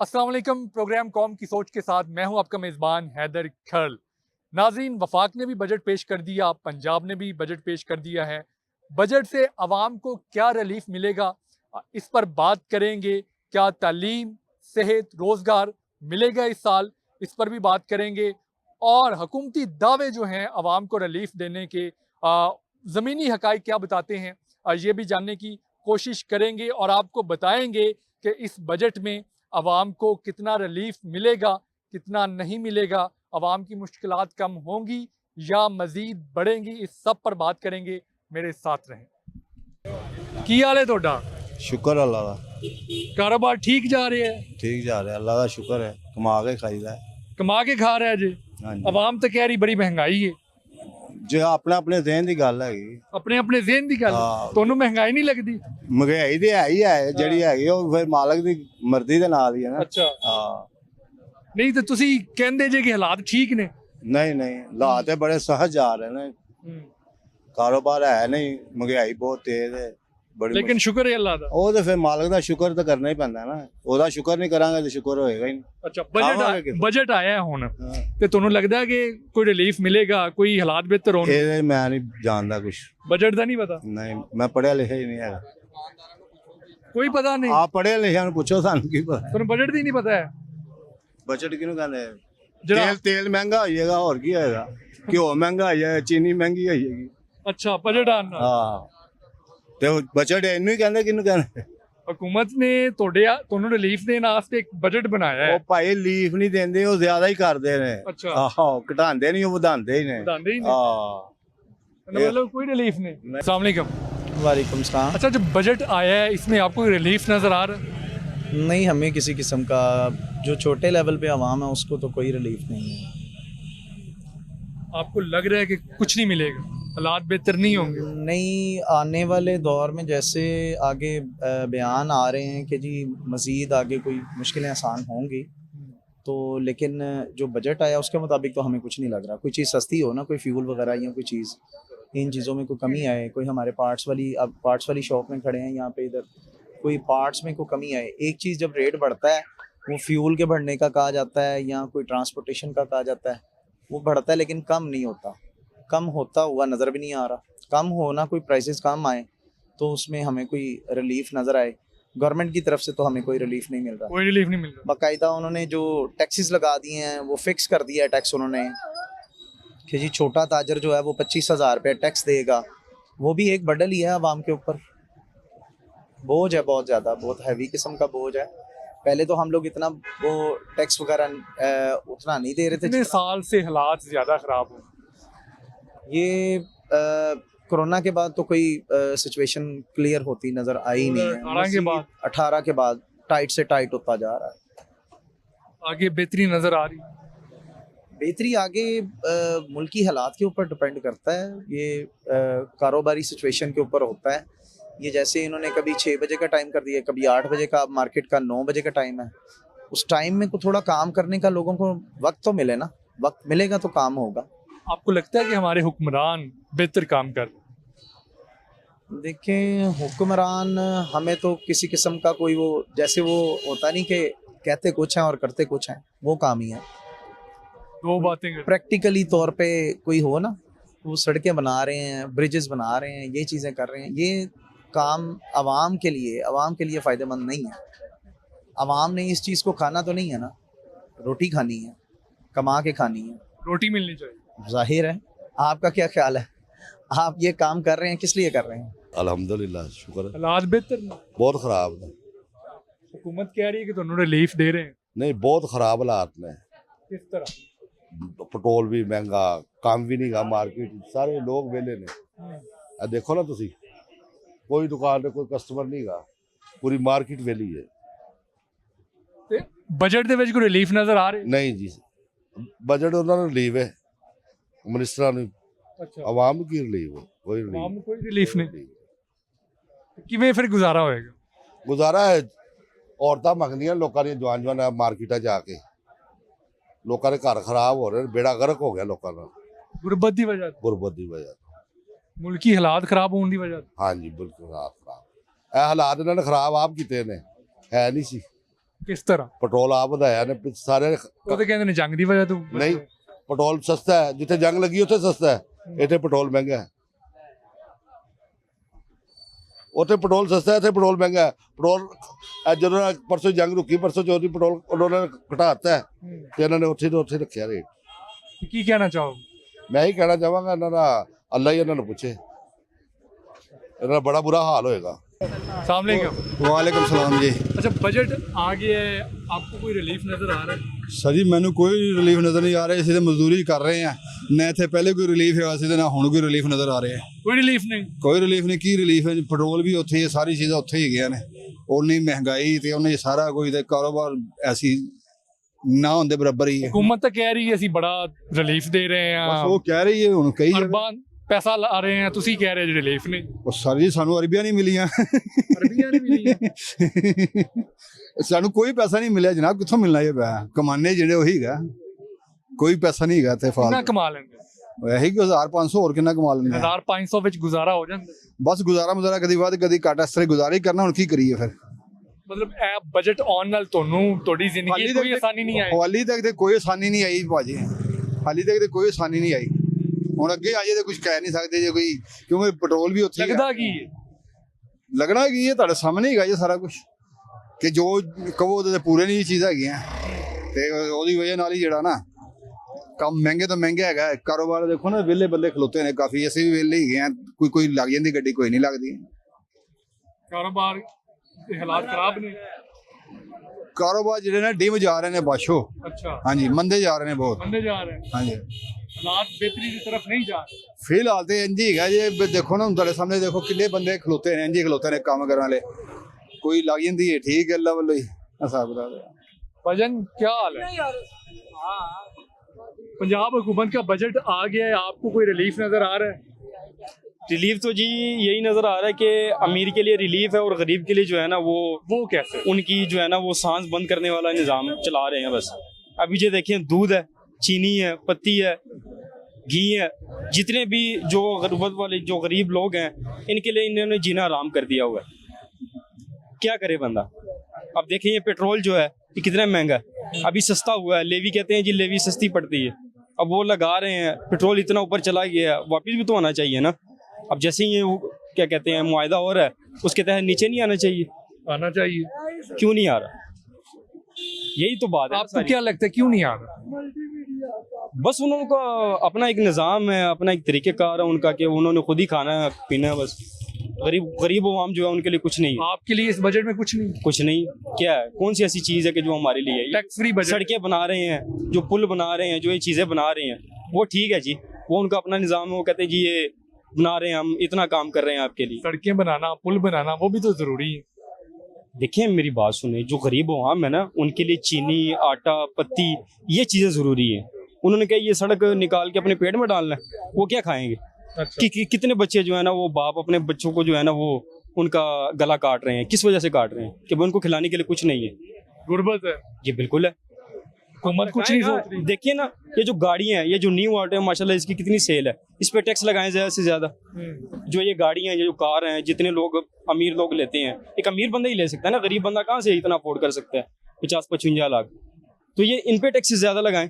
अस्सलाम वालेकुम। प्रोग्राम कौम की सोच के साथ मैं हूं आपका मेज़बान हैदर खरल। नाज़रीन, वफाक ने भी बजट पेश कर दिया, पंजाब ने भी बजट पेश कर दिया है। बजट से आवाम को क्या रिलीफ मिलेगा, इस पर बात करेंगे। क्या तालीम, सेहत, रोज़गार मिलेगा इस साल, इस पर भी बात करेंगे। और हुकूमती दावे जो हैं आवाम को रिलीफ देने के, ज़मीनी हक़ाइक़ क्या बताते हैं, ये भी जानने की कोशिश करेंगे और आपको बताएंगे कि इस बजट में आवाम को कितना रिलीफ मिलेगा, कितना नहीं मिलेगा, आवाम की मुश्किलात कम होंगी या मज़ीद बढ़ेंगी। इस सब पर बात करेंगे, मेरे साथ रहें। की हाल है तोड़ा? शुक्र अल्लाह का, कारोबार ठीक जा रहे है? ठीक जा रहा है, अल्लाह का शुक्र है, कमा के खाईदा है। कमा के खा रहा है जी? हाँ जी, आवाम तो कह रही बड़ी महंगाई है। जो अपने अपने ज़हन की गल है, अपने अपने ज़हन की गल, हाँ। तोनू महंगाई नहीं लगती? महंगाई तो है ही है, ਜਿਹੜੀ ਹੈਗੀ ਉਹ ਫਿਰ ਮਾਲਕ ਦੀ ਮਰਜ਼ੀ ਦੇ ਨਾਲ ਹੀ ਹੈ ਨਾ। अच्छा, ਹਾਂ नहीं तो तुसी कहंदे जे कि हालात ठीक ने। ਨਹੀਂ ਨਹੀਂ, ਹਾਲਾਤ ਤੇ ਬੜੇ ਸਹਜ ਜਾ ਰਹੇ ਨੇ, ਕਾਰੋਬਾਰ ਹੈ ਨਹੀਂ, ਮਹਿੰਗਾਈ ਬਹੁਤ ਤੇਜ਼ ਹੈ ਬੜੀ। लेकिन शुक्र है अल्लाह दा। ਉਹ ਤੇ ਫਿਰ ਮਾਲਕ ਦਾ ਸ਼ੁਕਰ ਤਾਂ ਕਰਨਾ ਹੀ ਪੈਂਦਾ ਨਾ, ਉਹਦਾ ਸ਼ੁਕਰ ਨਹੀਂ ਕਰਾਂਗੇ ਤੇ ਸ਼ੁਕਰ ਹੋਏਗਾ ਹੀ ਨਹੀਂ। अच्छा, खावांगे किस? बजट आया है हुण ਹਾਂ, ते तोनू लगदा है कि कोई रिलीफ मिलेगा, कोई हालात बेहतर होने? ਇਹ ਮੈਂ ਨਹੀਂ ਜਾਣਦਾ ਕੁਛ, बजट दा नहीं पता? ਨਹੀਂ ਮੈਂ ਪੜਿਆ ਲਿਖਿਆ ਹੀ ਨਹੀਂ ਹੈਗਾ। कोई पता नहीं? ਆਪ ਪੜਿਆ ਲਿਖਿਆ ਨੂੰ ਪੁੱਛੋ, ਸਾਨੂੰ ਕੀ ਪਤਾ। तोनू बजट दी नहीं पता है? ਬਜਟ ਕਿਹਨੂੰ ਕਹਿੰਦੇ? जरा ਤੇਲ ਮਹਿੰਗਾ ਹੋ ਜਾਏਗਾ, ਹੋਰ ਕੀ ਹੋਏਗਾ? ਘਿਓ ਮਹਿੰਗਾ ਹੋ ਜਾਏਗਾ, ਚੀਨੀ ਮਹਿੰਗੀ ਹੋ ਜਾਏਗੀ। अच्छा, बजट आना ਹਾਂ ਤੇ ਉਹ ਬਜਟ ਇਹਨੂੰ ਹੀ ਕਹਿੰਦੇ, ਕਿਹਨੂੰ ਕਹਿੰਦੇ? हुकूमत ने तोनू रिलीफ देने वास्ते एक बजट बनाया है। ਉਹ ਭਾਈ ਲੀਫ ਨਹੀਂ ਦਿੰਦੇ, ਉਹ ਜ਼ਿਆਦਾ ਹੀ ਕਰਦੇ ਨੇ। अच्छा, ਆਹੋ, ਘਟਾਉਂਦੇ ਨਹੀਂ, ਉਹ ਵਧਾਉਂਦੇ ਹੀ ਨੇ। बतांदे ही नहीं? ਹਾਂ मतलब कोई रिलीफ नहीं। अस्सलाम वालेकुम। वालेकुम सलाम। अच्छा, जो बजट आया है इसमें आपको रिलीफ नजर आ रहा है? नहीं, हमें किसी किस्म का, जो छोटे लेवल पे आवाम है उसको तो कोई रिलीफ नहीं है। आपको लग रहा है कि कुछ नहीं मिलेगा, हालात बेहतर नहीं होंगे? नहीं, आने वाले दौर में जैसे आगे बयान आ रहे हैं कि जी मज़ीद आगे कोई मुश्किलें आसान होंगी, तो लेकिन जो बजट आया उसके मुताबिक तो हमें कुछ नहीं लग रहा। कोई चीज़ सस्ती हो ना, कोई फ्यूल वगैरह या कोई चीज़, इन चीज़ों में कोई कमी आए, कोई हमारे अब पार्ट्स वाली शॉप में खड़े हैं यहाँ पे, इधर कोई पार्ट्स में कोई कमी आए। एक चीज़ जब रेट बढ़ता है, वो फ्यूल के बढ़ने का कहा जाता है या कोई ट्रांसपोर्टेशन का कहा जाता है, वो बढ़ता है लेकिन कम नहीं होता। कम होता हुआ नज़र भी नहीं आ रहा। कम होना, कोई प्राइसेस कम आए तो उसमें हमें कोई रिलीफ नज़र आए, गवर्नमेंट की तरफ से तो हमें कोई रिलीफ नहीं मिल रहा। कोई रिलीफ नहीं मिल रहा। बाकायदा उन्होंने जो टैक्सेस लगा दिए हैं वो फिक्स कर दिया है टैक्स उन्होंने, कि जी छोटा ताजर जो है वो 25,000 रुपये टैक्स देगा। वो भी एक बर्डन ही है आवाम के ऊपर, बोझ है बहुत ज़्यादा, बहुत हैवी किस्म का बोझ है। पहले तो हम लोग इतना वो टैक्स वगैरह उतना नहीं दे रहे थे। कितने साल से हालात ज़्यादा ख़राब हो? ये कोरोना के बाद तो कोई सिचुएशन क्लियर होती नज़र आई नहीं है। 18 के बाद? 18 के बाद टाइट से टाइट होता जा रहा है। आगे बेहतरी नज़र आ रही? बेहतरी आगे मुल्की हालात के ऊपर डिपेंड करता है, ये कारोबारी सिचुएशन के ऊपर होता है। ये जैसे इन्होंने कभी 6 बजे का टाइम कर दिया, कभी 8 बजे का, मार्केट का 9 बजे का टाइम है। उस टाइम में थोड़ा काम करने का लोगों को वक्त तो मिले ना, वक्त मिलेगा तो काम होगा। आपको लगता है कि हमारे हुक्मरान बेहतर काम कर? देखें, हुक्मरान हमें तो किसी किस्म का कोई वो, जैसे वो होता नहीं कि कहते कुछ हैं और करते कुछ हैं, वो काम ही है। दो बातें कर। प्रैक्टिकली तौर पे कोई हो ना, वो सड़कें बना रहे हैं, ब्रिजेस बना रहे हैं, ये चीज़ें कर रहे हैं, ये काम आवाम के लिए फ़ायदेमंद नहीं है। आवाम ने इस चीज़ को खाना तो नहीं है ना, रोटी खानी है, कमा के खानी है, रोटी मिलनी चाहिए। जाहिर है। आपका क्या ख्याल है, आप ये काम कर रहे हैं किस लिए कर रहे हैं? अल्हम्दुलिल्लाह, शुक्र है। हालात बेहतर नहीं? बहुत खराब ने, हुकूमत कह रही है कि तुहानू रिलीफ दे रहे हैं। नहीं बहुत खराब हालात ने। किस तरह? पेट्रोल भी महंगा, काम भी नहीं गा, मार्केट सारे लोग वेले ने। देखो ना तुसी, कोई दुकान में कोई कस्टमर नहीं गा, पूरी मार्केट वेली है। ते बजट दे विच कोई रिलीफ नजर आ रही? नहीं जी, बजट उन्होंने रिलीव है मिनिस्टर ने, अच्छा, आवाम की रिलीव है, कोई आवाम रिलीव को कोई रिलीफ नहीं। किवें फिर गुजारा होएगा? गुजारा है। औरतां मंगदियां लोकां दी, जवान जवान मार्केटा जाके, लोकां दे घर खराब हो रहे, बेड़ा गर्क हो गया लोकां दा, गुरबत दी वजह, गुरबत दी वजह। मुल्की हालात खराब होने दी वजह। हाँ जी बिल्कुल, हालात खराब। ਇਹ ਹਾਲਾਤ ਇਹਨਾਂ ਨੇ ਖਰਾਬ ਆਪ ਕੀਤੇ ਨੇ, ਹੈ ਨਹੀਂ ਸੀ। किस तरह? ਪੈਟਰੋਲ ਆਪ ਵਧਾਇਆ ਨੇ ਸਾਰੇ ਉਹ ਤਾਂ ਕਹਿੰਦੇ ਨੇ ਜੰਗ ਦੀ ਵਜ੍ਹਾ ਤੋਂ ਨਹੀਂ ਪੈਟਰੋਲ ਸਸਤਾ ਹੈ ਜਿੱਥੇ ਜੰਗ ਲੱਗੀ ਉੱਥੇ ਸਸਤਾ ਹੈ ਇੱਥੇ ਪੈਟਰੋਲ ਮਹਿੰਗਾ ਹੈ ਉੱਥੇ ਪੈਟਰੋਲ ਸਸਤਾ ਹੈ ਇੱਥੇ ਪੈਟਰੋਲ ਮਹਿੰਗਾ ਹੈ ਪੈਟਰੋਲ ਜਦੋਂ ਪਰਸੋਂ ਜੰਗ ਰੁਕੀ ਪਰਸੋਂ ਚੌਥੀ ਪੈਟਰੋਲ ਉਹਨਾਂ ਨੇ ਘਟਾਤਾ ਹੈ ਤੇ ਇਹਨਾਂ ਨੇ ਉੱਥੇ ਰੱਖਿਆ ਰੇਟ ਕੀ ਕਹਿਣਾ ਚਾਹੋਗੇ? ਮੈਂ ਹੀ ਕਹਿਣਾ ਚਾਹਾਂਗਾ ਇਹਨਾਂ ਦਾ ਅੱਲਾ ਹੀ ਇਹਨਾਂ ਨੂੰ ਪੁੱਛੇ ਇਹਨਾਂ ਦਾ ਬੜਾ ਬੁਰਾ ਹਾਲ ਹੋਏਗਾ अस्सलाम वालेकुम। वालेकुम सलाम जी। अच्छा बजट आ गया है, आपको कोई रिलीफ नजर आ रहा है? सर जी मैंने कोई रिलीफ नज़र नहीं आ रहा, इसी मजदूरी कर रहे हैं ना, इतने पहले कोई रिलीफ है वैसे ना हुण कोई रिलीफ नज़र आ रहे हैं। कोई रिलीफ नहीं? कोई रिलीफ नहीं, की रिलीफ है जी, पेट्रोल भी उत्थे ही है, सारी चीज़ां उत्थे ही गई ने, उन्नी महंगाई ते उन्नी सारा कोई ते कारोबार ऐसी ना होंदे बराबर ही है। हुकूमत तो कह रही है ਅਸੀਂ बड़ा रिलीफ दे रहे बस हैं, वो कह रही है हुण कई अरबां पैसा ला रहे हैं, ਤੁਸੀਂ ਕਹਿ ਰਹੇ ਰਿਲੀਫ ਨਹੀਂ। ਉਹ ਸਰ ਜੀ ਸਾਨੂੰ ਅਰਬੀਆਂ ਨਹੀਂ ਮਿਲੀਆਂ, ਅਰਬੀਆਂ ਨਹੀਂ ਮਿਲੀਆਂ? ਸਾਨੂੰ ਕੋਈ ਪੈਸਾ ਨਹੀਂ ਮਿਲਿਆ ਜਨਾਬ, ਕਿੱਥੋਂ ਮਿਲਣਾ ਇਹ ਪੈਸਾ, ਕਮਾਨੇ ਜਿਹੜੇ ਉਹੀ ਹੈਗਾ, ਕੋਈ ਪੈਸਾ ਨਹੀਂ ਹੈਗਾ ਇੱਥੇ ਕਿੰਨਾ ਫਾਲਤੂ। ਕਮਾ ਲੈਂਦੇ? ਇਹੀ ਕਿ 1500 ਹੋਰ ਕਿੰਨਾ ਕਮਾ ਲੈਂਦੇ ਆ। 1500 ਵਿੱਚ ਗੁਜ਼ਾਰਾ ਹੋ ਜਾਂਦਾ? ਬਸ ਗੁਜ਼ਾਰਾ ਕਦੀ ਵੱਧ ਕਦੀ ਘੱਟ, ਇਸ ਤਰ੍ਹਾਂ ਗੁਜ਼ਾਰਾ ਹੀ ਕਰਨਾ, ਹੁਣ ਕੀ ਕਰੀਏ ਫਿਰ। ਮਤਲਬ ਇਹ ਬਜਟ ਆਉਣ ਨਾਲ ਤੁਹਾਨੂੰ ਤੁਹਾਡੀ ਜ਼ਿੰਦਗੀ 'ਚ ਕੋਈ ਆਸਾਨੀ ਨਹੀਂ ਆਈ? ਹਾਲੀ ਤੱਕ ਤੇ ਕੋਈ ਆਸਾਨੀ ਨਹੀਂ ਆਈ ਭਾਜੀ, ਹਾਲੀ ਤੱਕ ਤੇ ਕੋਈ ਆਸਾਨੀ ਨਹੀਂ ਆਈ, ਹੁਣ ਅੱਗੇ ਆਜੇ ਤੇ ਕੁਝ ਕਹਿ ਨਹੀਂ ਸਕਦੇ ਜੇ ਕੋਈ, ਕਿਉਂਕਿ ਪੈਟਰੋਲ ਵੀ ਉੱਥੇ ਲੱਗਦਾ ਕੀ ਹੈ? ਲੱਗਣਾ ਕੀ ਹੈ ਤੁਹਾਡੇ ਸਾਹਮਣੇ ਹੈਗਾ ਜੀ ਸਾਰਾ ਕੁਝ, ਕਿ ਜੋ ਕਹੋ ਉਹਦੇ ਤੇ ਪੂਰੇ ਨਹੀਂ ਚੀਜ਼ ਹੈਗੀਆਂ, ਤੇ ਉਹਦੀ ਵਜ੍ਹਾ ਨਾਲ ਹੀ ਜਿਹੜਾ ਨਾ ਕੰਮ ਮਹਿੰਗੇ ਤੋਂ ਮਹਿੰਗਾ ਹੈਗਾ। ਕਾਰੋਬਾਰ ਦੇਖੋ ਨਾ, ਵਿਹਲੇ ਬੰਦੇ ਖਲੋਤੇ ਨੇ ਕਾਫੀ, ਅਸੀਂ ਵੀ ਵਿਹਲੇ ਹੀ ਗਏ ਹਾਂ, ਕੋਈ ਲੱਗ ਜਾਂਦੀ ਗੱਡੀ, ਕੋਈ ਨਹੀਂ ਲੱਗਦੀ। ਕਾਰੋਬਾਰ ਦੇ ਹਾਲਾਤ ਖਰਾਬ ਨੇ? ਕਾਰੋਬਾਰ ਜਿਹੜੇ ਨੇ ਡਿਮ ਜਾ ਰਹੇ ਨੇ ਬਾਸ਼ੋ, ਅੱਛਾ ਹਾਂਜੀ ਮੰਦੇ ਜਾ ਰਹੇ ਨੇ ਬਹੁਤ, ਬੰਦੇ ਜਾ ਰਹੇ हैं, ਹਾਂਜੀ ਹਾਲਾਤ ਬਿਹਤਰੀ ਦੀ ਤਰਫ ਨਹੀਂ ਜਾ ਰਹੇ। ਫਿਲਹਾਲ ਤੇ ਇੰਝ ਹੀ ਹੈਗਾ ਜੇ, ਦੇਖੋ ਨਾ ਤੁਹਾਡੇ ਸਾਹਮਣੇ ਦੇਖੋ ਕਿੰਨੇ ਬੰਦੇ ਖਲੋਤੇ ਨੇ, ਇੰਝ ਹੀ ਖਲੋਤੇ ਨੇ ਕੰਮ ਕਰਨ ਵਾਲੇ, ਕੋਈ ਲੱਗ ਜਾਂਦੀ ਹੈ ਠੀਕ ਹੈ ਅੱਲਾ ਵੱਲੋਂ ਹੀ ਹਿਸਾਬ ਦਾ। भजन क्या हाल है? पंजाब हुकूमत का बजट आ गया है, आपको कोई रिलीफ नजर आ रहा है? रिलीफ तो जी यही नज़र आ रहा है कि अमीर के लिए रिलीफ है और गरीब के लिए जो है ना वो कैसे? उनकी जो है ना वो सांस बंद करने वाला निज़ाम चला रहे हैं बस। अभी जो देखें दूध है, चीनी है, पत्ती है, घी है, जितने भी जो गुर्बत वाले जो गरीब लोग हैं इनके लिए इन्होंने जीना आराम कर दिया हुआ है। क्या करे बंदा? अब देखें ये पेट्रोल जो है ये कितना महंगा है, अभी सस्ता हुआ है, लेवी कहते हैं जी लेवी सस्ती पड़ती है, अब वो लगा रहे हैं, पेट्रोल इतना ऊपर चला गया है, वापस भी तो आना चाहिए ना। अब जैसे ही ये क्या कहते हैं मुआयदा हो रहा है, उसके तहत नीचे नहीं आना चाहिए? आना चाहिए। क्यों नहीं आ रहा? यही तो बात है। आपको क्या लगता है क्यों नहीं आ रहा? बस उनका अपना एक निज़ाम है, अपना एक तरीक़ेकार है उनका, कि उन्होंने खुद ही खाना पीना है बस। गरीब अवाम जो है उनके लिए कुछ नहीं है। आपके लिए इस बजट में कुछ नहीं? कुछ नहीं, क्या है, कौन सी ऐसी चीज़ है कि जो हमारे लिए है? Tax free budget. सड़कें बना रहे हैं, जो पुल बना रहे हैं, जो ये चीज़ें बना रहे हैं, वो ठीक है जी, वो उनका अपना निज़ाम है, वो कहते हैं जी ये बना रहे हैं, हम इतना काम कर रहे हैं आपके लिए। सड़कें बनाना, पुल बनाना, वो भी तो जरूरी है। देखिए मेरी बात सुने, जो गरीब अवाम है ना उनके लिए चीनी, आटा, पत्ती, ये चीज़ें ज़रूरी है। उन्होंने कहा ये सड़क निकाल के अपने पेट में डालना है, वो क्या खाएंगे? अच्छा। कितने बच्चे जो है ना वो बाप अपने बच्चों को जो है ना वो उनका गला काट रहे हैं, किस वजह से काट रहे हैं? कि वो उनको खिलाने के लिए कुछ नहीं है। गुर्बत है। ये बिल्कुल है, हुकूमत कुछ नहीं सोच रही। देखिए ना ये जो गाड़ियाँ हैं, ये जो न्यू ऑटो है माशाल्लाह इसकी कितनी सेल है, इस पे टैक्स लगाएं ज़्यादा से ज़्यादा। जो ये गाड़ियाँ हैं, ये जो कार हैं, जितने लोग अमीर लोग लेते हैं, एक अमीर बंदा ही ले सकता है ना, गरीब बंदा कहाँ से इतना अफोर्ड कर सकता है 50-55 लाख? तो ये इन पे टैक्स ज़्यादा लगाएं,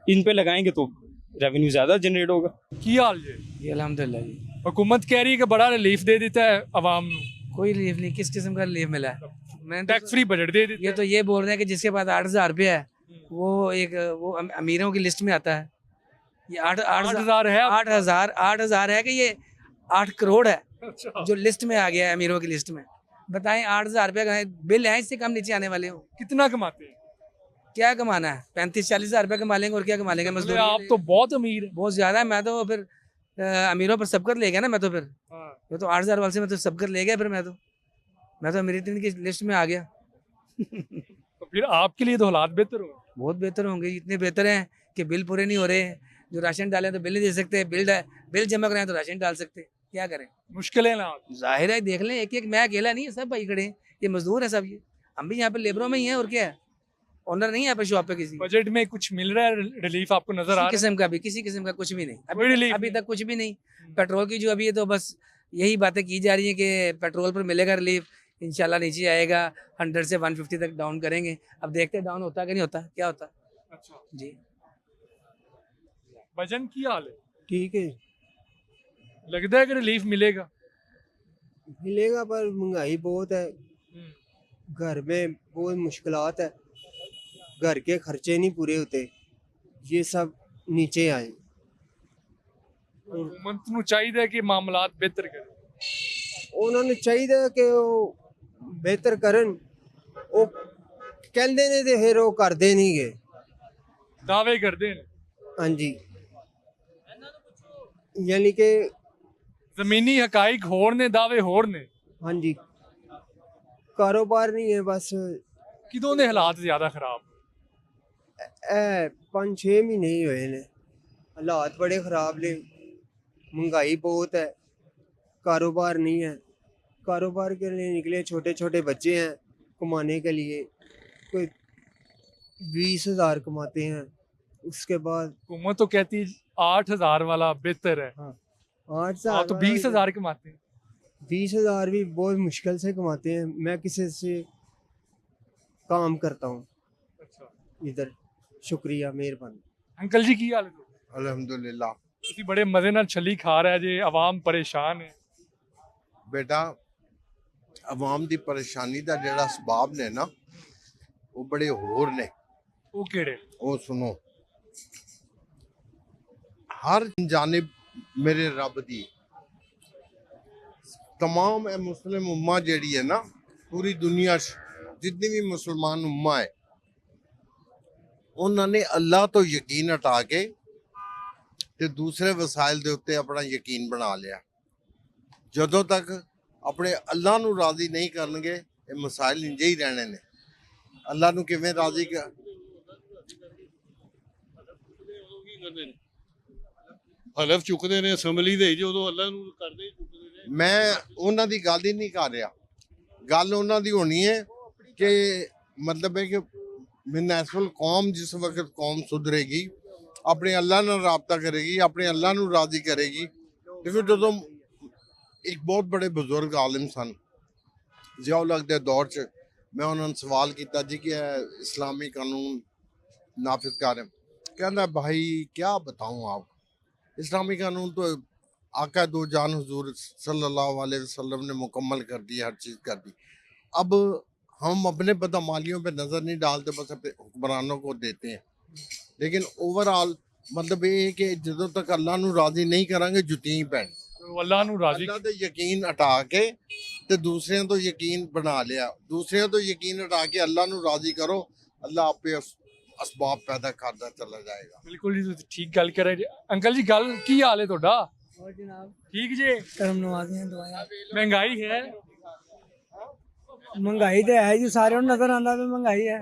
इन पे लगाएंगे तो रेवेन्यू ज़्यादा जनरेट होगा। की हाल जी? जी अल्हम्दुलिल्लाह जी। हुकूमत कह रही है कि बड़ा रिलीफ दे देता है अवाम को। कोई रिलीफ नहीं, किस किस्म का रिलीफ मिला है? मैंने टैक्स फ्री बजट दे देता ये तो ये बोल रहे हैं कि जिसके पास 8,000 रुपया है वो वो अमीरों की लिस्ट में आता है। ये 8,000 है। 8,000 है कि ये 8 करोड़ है अच्छा। जो लिस्ट में आ गया है अमीरों की लिस्ट में। बताएं 8,000 रुपया का बिल है, इससे कम नीचे आने वाले हो। कितना कमाते हैं? क्या कमाना है? 35-40 हज़ार रुपया कमा लेंगे और क्या कमा लेंगे? मजदूरी आप तो बहुत अमीर है। बहुत ज्यादा है। मैं तो फिर अमीरों पर सबकर ले गया ना, मैं तो फिर मैं तो 8,000 वाले से मैं तो सबकर ले गया, फिर मैं तो अमीर की लिस्ट में आ गया। तो फिर आपके लिए तो हालात बेहतर हो। बहुत बेहतर होंगे, इतने बेहतर हैं कि बिल पूरे नहीं हो रहे हैं। जो राशन डालें तो बिल नहीं दे सकते, बिल जमा कराएं तो राशन डाल सकते, क्या करें? मुश्किल है ना। जाहिर है, देख लें एक मैं अकेला नहीं है, सब भाई खड़े हैं, ये मजदूर है सब, ये हम भी यहाँ पे लेबरों में ही हैं, और क्या है, ऑनर नहीं है यहाँ पे शॉप पे किसी। बजट में कुछ मिल रहा है रिलीफ आपको नजर आ रहा है? किस्म का भी, किसी किस्म का कुछ भी नहीं कोई relief अभी तक कुछ भी नहीं। पेट्रोल की जो अभी है तो बस यही बातें की जा रही है कि पेट्रोल पर मिलेगा रिलीफ, इंशाल्लाह नीचे आएगा, 100 से 150 तक डाउन करेंगे। अब देखते हैं डाउन होता है कि नहीं होता, क्या होता है अच्छा जी। वजन की हाल है, ठीक है, लगता है कि रिलीफ मिलेगा? मिलेगा पर महंगाई बहुत है, घर में बहुत मुश्किलात है, घर के खर्चे नहीं पूरे होते, ये सब नीचे आए। हुकूमत ਨੂੰ ਚਾਹੀਦਾ ਕਿ ਮਾਮਲਾਤ ਬਿਹਤਰ ਕਰੇ। ਉਹਨਾਂ ਨੂੰ ਚਾਹੀਦਾ ਕਿ ਉਹ ਬਿਹਤਰ ਕਰਨ, ਉਹ ਕਹਿੰਦੇ ਨੇ ਤੇ ਫਿਰ ਉਹ ਕਰਦੇ ਨਹੀਂਗੇ। ਦਾਅਵੇ ਕਰਦੇ ਨੇ। ਹਾਂਜੀ, ਯਾਨੀ ਕਿ ਜ਼ਮੀਨੀ ਹਕਾਇਕ ਹੋਰ ਨੇ, ਦਾਅਵੇ ਹੋਰ ਨੇ। ਹਾਂਜੀ, ਕਾਰੋਬਾਰ ਨਹੀਂ ਹੈ ਬਸ। ਕਿਦੋਂ ਦੇ ਹਾਲਾਤ ਜ਼ਿਆਦਾ ਖਰਾਬ? ਇਹ 5-6 ਮਹੀਨੇ ਹੀ ਹੋਏ ਨੇ, ਹਾਲਾਤ ਬੜੇ ਖਰਾਬ ਨੇ, महंगाई बहुत है, कारोबार नहीं है। कारोबार के लिए निकले, छोटे छोटे बच्चे हैं, कमाने के लिए कोई 20,000 कमाते हैं, उसके बाद हुकूमत तो कहती 8,000 वाला बेहतर है। 8,000 आप तो 20,000 कमाते हैं। 20,000 भी बहुत मुश्किल से कमाते हैं। मैं किसी से काम करता हूँ अच्छा इधर। शुक्रिया, मेहरबानी। अंकल जी की हाल है? अल्हम्दुलिल्लाह। ਤੁਸੀਂ ਬੜੇ ਮਜ਼ੇ ਨਾਲ ਛੱਲੀ ਖਾ ਰਿਹਾ ਜੇ, ਆਵਾਮ ਪਰੇਸ਼ਾਨ ਹੈ। बेटा आवाम ਦੀ ਪਰੇਸ਼ਾਨੀ ਦਾ ਜਿਹੜਾ ਸਬਾਬ ਨੇ ਨਾ ਉਹ ਬੜੇ ਹੋਰ ਨੇ। ਉਹ ਕਿਹੜੇ? ਉਹ ਸੁਣੋ, ਹਰ ਜਾनिब ਮੇਰੇ ਰੱਬ ਦੀ तमाम मुस्लिम उम्मा ਜਿਹੜੀ ਹੈ ਨਾ, ਪੂਰੀ ਦੁਨੀਆ 'ਚ ਜਿੰਨੀ ਵੀ ਮੁਸਲਮਾਨ ਉम्मा ਹੈ, ਉਹਨਾਂ ਨੇ ਅੱਲਾਹ ਤੋਂ ਯਕੀਨ ਹਟਾ ਕੇ ਤੇ ਦੂਸਰੇ ਵਸਾਇਲ ਦੇ ਉੱਤੇ ਆਪਣਾ ਯਕੀਨ ਬਣਾ ਲਿਆ। ਜਦੋਂ ਤੱਕ ਆਪਣੇ ਅੱਲਾਹ ਨੂੰ ਰਾਜ਼ੀ ਨਹੀਂ ਕਰਨਗੇ, ਇਹ ਮਸਾਇਲ ਇੰਜੇ ਹੀ ਰਹਿਣੇ ਨੇ। ਅੱਲਾਹ ਨੂੰ ਕਿਵੇਂ ਰਾਜ਼ੀ ਕਰ ਹਲਫ ਚੁੱਕਦੇ ਨੇ ਅਸੈਂਬਲੀ ਦੇ, ਜਦੋਂ ਅੱਲਾਹ ਨੂੰ ਕਰਦੇ ਚੁੱਕਦੇ ਨੇ। ਮੈਂ ਉਹਨਾਂ ਦੀ ਗੱਲ ਹੀ ਨਹੀਂ ਕਰ ਰਿਹਾ। ਗੱਲ ਉਹਨਾਂ ਦੀ ਹੋਣੀ ਹੈ ਕਿ ਮਤਲਬ ਹੈ ਕਿ ਮਿਨੈਸਲ ਕੌਮ ਜਿਸ ਵਕਤ ਕੌਮ ਸੁਧਰੇਗੀ, ਆਪਣੇ ਅੱਲਾਹ ਨਾਲ ਰਾਬਤਾ ਕਰੇਗੀ, ਆਪਣੇ ਅੱਲਾਹ ਨੂੰ ਰਾਜ਼ੀ ਕਰੇਗੀ। ਦੇਖੋ, ਜਦੋਂ ਇੱਕ ਬਹੁਤ ਬੜੇ ਬਜ਼ੁਰਗ ਆਲਿਮ ਸਨ ਜ਼ਿਆਉਲ ਹਕ ਦੇ ਦੌਰ 'ਚ, ਮੈਂ ਉਹਨਾਂ ਨੂੰ ਸਵਾਲ ਕੀਤਾ ਜੀ ਕਿ ਇਹ ਇਸਲਾਮੀ ਕਾਨੂੰਨ ਨਾਫਿਜ਼ ਕਰ ਰਹੇ, ਕਹਿੰਦਾ भाई क्या बताऊं आप, इस्लामी कानून तो आका दो जान हुजूर सल्लल्लाहु अलैहि वसल्लम ने मुकम्मल कर दी, हर चीज़ कर दी। अब हम अपने बदअमालियों पे नज़र नहीं डालते, बस अपने हुक्मरानों को देते हैं। लेकिन ओवरऑल मतलब ये है कि ਜਦੋਂ ਤੱਕ ਅੱਲਾਹ ਨੂੰ ਰਾਜ਼ੀ ਨਹੀਂ ਕਰਾਂਗੇ, ਜੁੱਤੀਆਂ ਹੀ ਪੈਣ। ਅੱਲਾਹ ਨੂੰ ਰਾਜ਼ੀ, ਅੱਲਾਹ ਤੇ ਯਕੀਨ ਹਟਾ ਕੇ ਤੇ ਦੂਸਰਿਆਂ ਤੋਂ ਯਕੀਨ ਬਣਾ ਲਿਆ। ਦੂਸਰਿਆਂ ਤੋਂ ਯਕੀਨ ਹਟਾ ਕੇ ਅੱਲਾਹ ਨੂੰ ਰਾਜ਼ੀ ਕਰੋ, ਅੱਲਾਹ ਆਪੇ ਅਸਬਾਬ ਪੈਦਾ ਕਰਦਾ ਚਲਾ ਜਾਏਗਾ। ਬਿਲਕੁਲ ਜੀ, ਤੁਸੀਂ ਠੀਕ ਗੱਲ ਕਰ ਰਹੇ ਜੀ। ਅੰਕਲ ਜੀ, ਗੱਲ ਕੀ ਹਾਲ ਹੈ ਤੁਹਾਡਾ? और जनाब ਠੀਕ ਜੇ? करम नवाजियां दुआएं। ਮਹਿੰਗਾਈ ਹੈ महंगाई तो है जी, सारे ਨੂੰ नजर आंदा भी महंगाई है।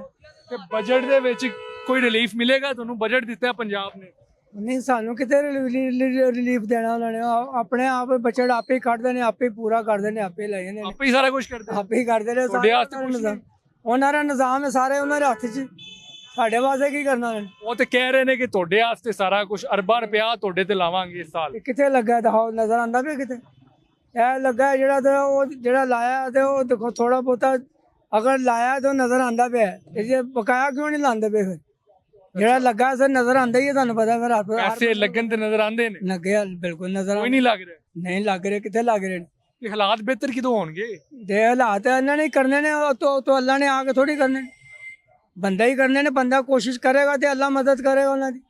ਤੇ ਬਜਟ ਦੇ ਵਿੱਚ ਕੋਈ ਰਿਲੀਫ ਮਿਲੇਗਾ ਤੁਹਾਨੂੰ? ਬਜਟ ਦਿੱਤਾ ਪੰਜਾਬ ਨੇ। ਨਹੀਂ, ਸਾਨੂੰ ਕਿਤੇ ਰਿਲੀਫ ਦੇਣਾ ਉਹਨਾਂ ਨੇ। ਆਪਣੇ ਆਪ ਬਜਟ ਆਪੇ ਹੀ ਕੱਢਦੇ ਨੇ, ਆਪੇ ਹੀ ਪੂਰਾ ਕਰਦੇ ਨੇ, ਆਪੇ ਲੈ ਜਾਂਦੇ ਨੇ, ਆਪੇ ਹੀ ਸਾਰਾ ਕੁਝ ਕਰਦੇ। ਆਪੇ ਹੀ ਕਰਦੇ ਨੇ। ਤੁਹਾਡੇ ਵਾਸਤੇ ਕੁਛ ਨਹੀਂ। ਉਹਨਾਂ ਦਾ ਨਿਜ਼ਾਮ ਹੈ, ਸਾਰੇ ਉਹਨਾਂ ਦੇ ਹੱਥ 'ਚ। ਸਾਡੇ ਵਾਸਤੇ ਕੀ ਕਰਨਾ ਉਹਨਾਂ ਨੇ? ਉਹ ਤੇ ਕਹਿ ਰਹੇ ਨੇ ਕਿ ਤੁਹਾਡੇ ਵਾਸਤੇ ਸਾਰਾ ਕੁਝ, ਅਰਬਾਂ ਰੁਪਇਆ ਤੁਹਾਡੇ ਤੇ ਲਾਵਾਂਗੇ ਇਸ ਸਾਲ। ਇਹ ਕਿੱਥੇ ਲੱਗਾ ਦਿਖਾਓ, ਨਜ਼ਰ ਆਂਦਾ ਵੀ ਕਿਤੇ? ਇਹ ਲੱਗਾ ਜਿਹੜਾ ਤੇ ਉਹ ਜਿਹੜਾ ਲਾਇਆ ਤੇ ਉਹ ਦੇਖੋ ਥੋੜਾ ਬਹੁਤਾ ਅਗਰ ਲਾਇਆ ਤਾਂ ਨਜ਼ਰ ਆਂਦਾ ਪਿਆ। ਇਹ ਜੇ ਬਕਾਇਆ ਕਿਉਂ ਨਹੀਂ ਲਾਉਂਦੇ ਪਏ? ਫਿਰ ਜਿਹੜਾ ਲੱਗਾ ਸਰ ਨਜ਼ਰ ਆਂਦਾ ਹੀ ਹੈ, ਤੁਹਾਨੂੰ ਪਤਾ। ਫਿਰ ਪੈਸੇ ਲੱਗਣ ਤੇ ਨਜ਼ਰ ਆਉਂਦੇ ਨੇ, ਲੱਗੇ ਬਿਲਕੁਲ ਨਜ਼ਰ ਕੋਈ ਨਹੀਂ ਲੱਗ ਰਿਹਾ। ਨਹੀਂ ਲੱਗ ਰਹੇ, ਕਿੱਥੇ ਲੱਗ ਰਹੇ ਨੇ? ਇਹ ਹਾਲਾਤ ਬਿਹਤਰ ਕਿਦੋਂ ਹੋਣਗੇ? ਦੇ ਹਾਲਾਤ ਇਹਨਾਂ ਨੇ ਕਰਨੇ ਨੇ, तो अल्लाह ने आके थोड़ी करने ने, बंदा ही करने ने। बंदा कोशिश करेगा तो अल्लाह मदद करेगा ਉਹਨਾਂ ਦੀ।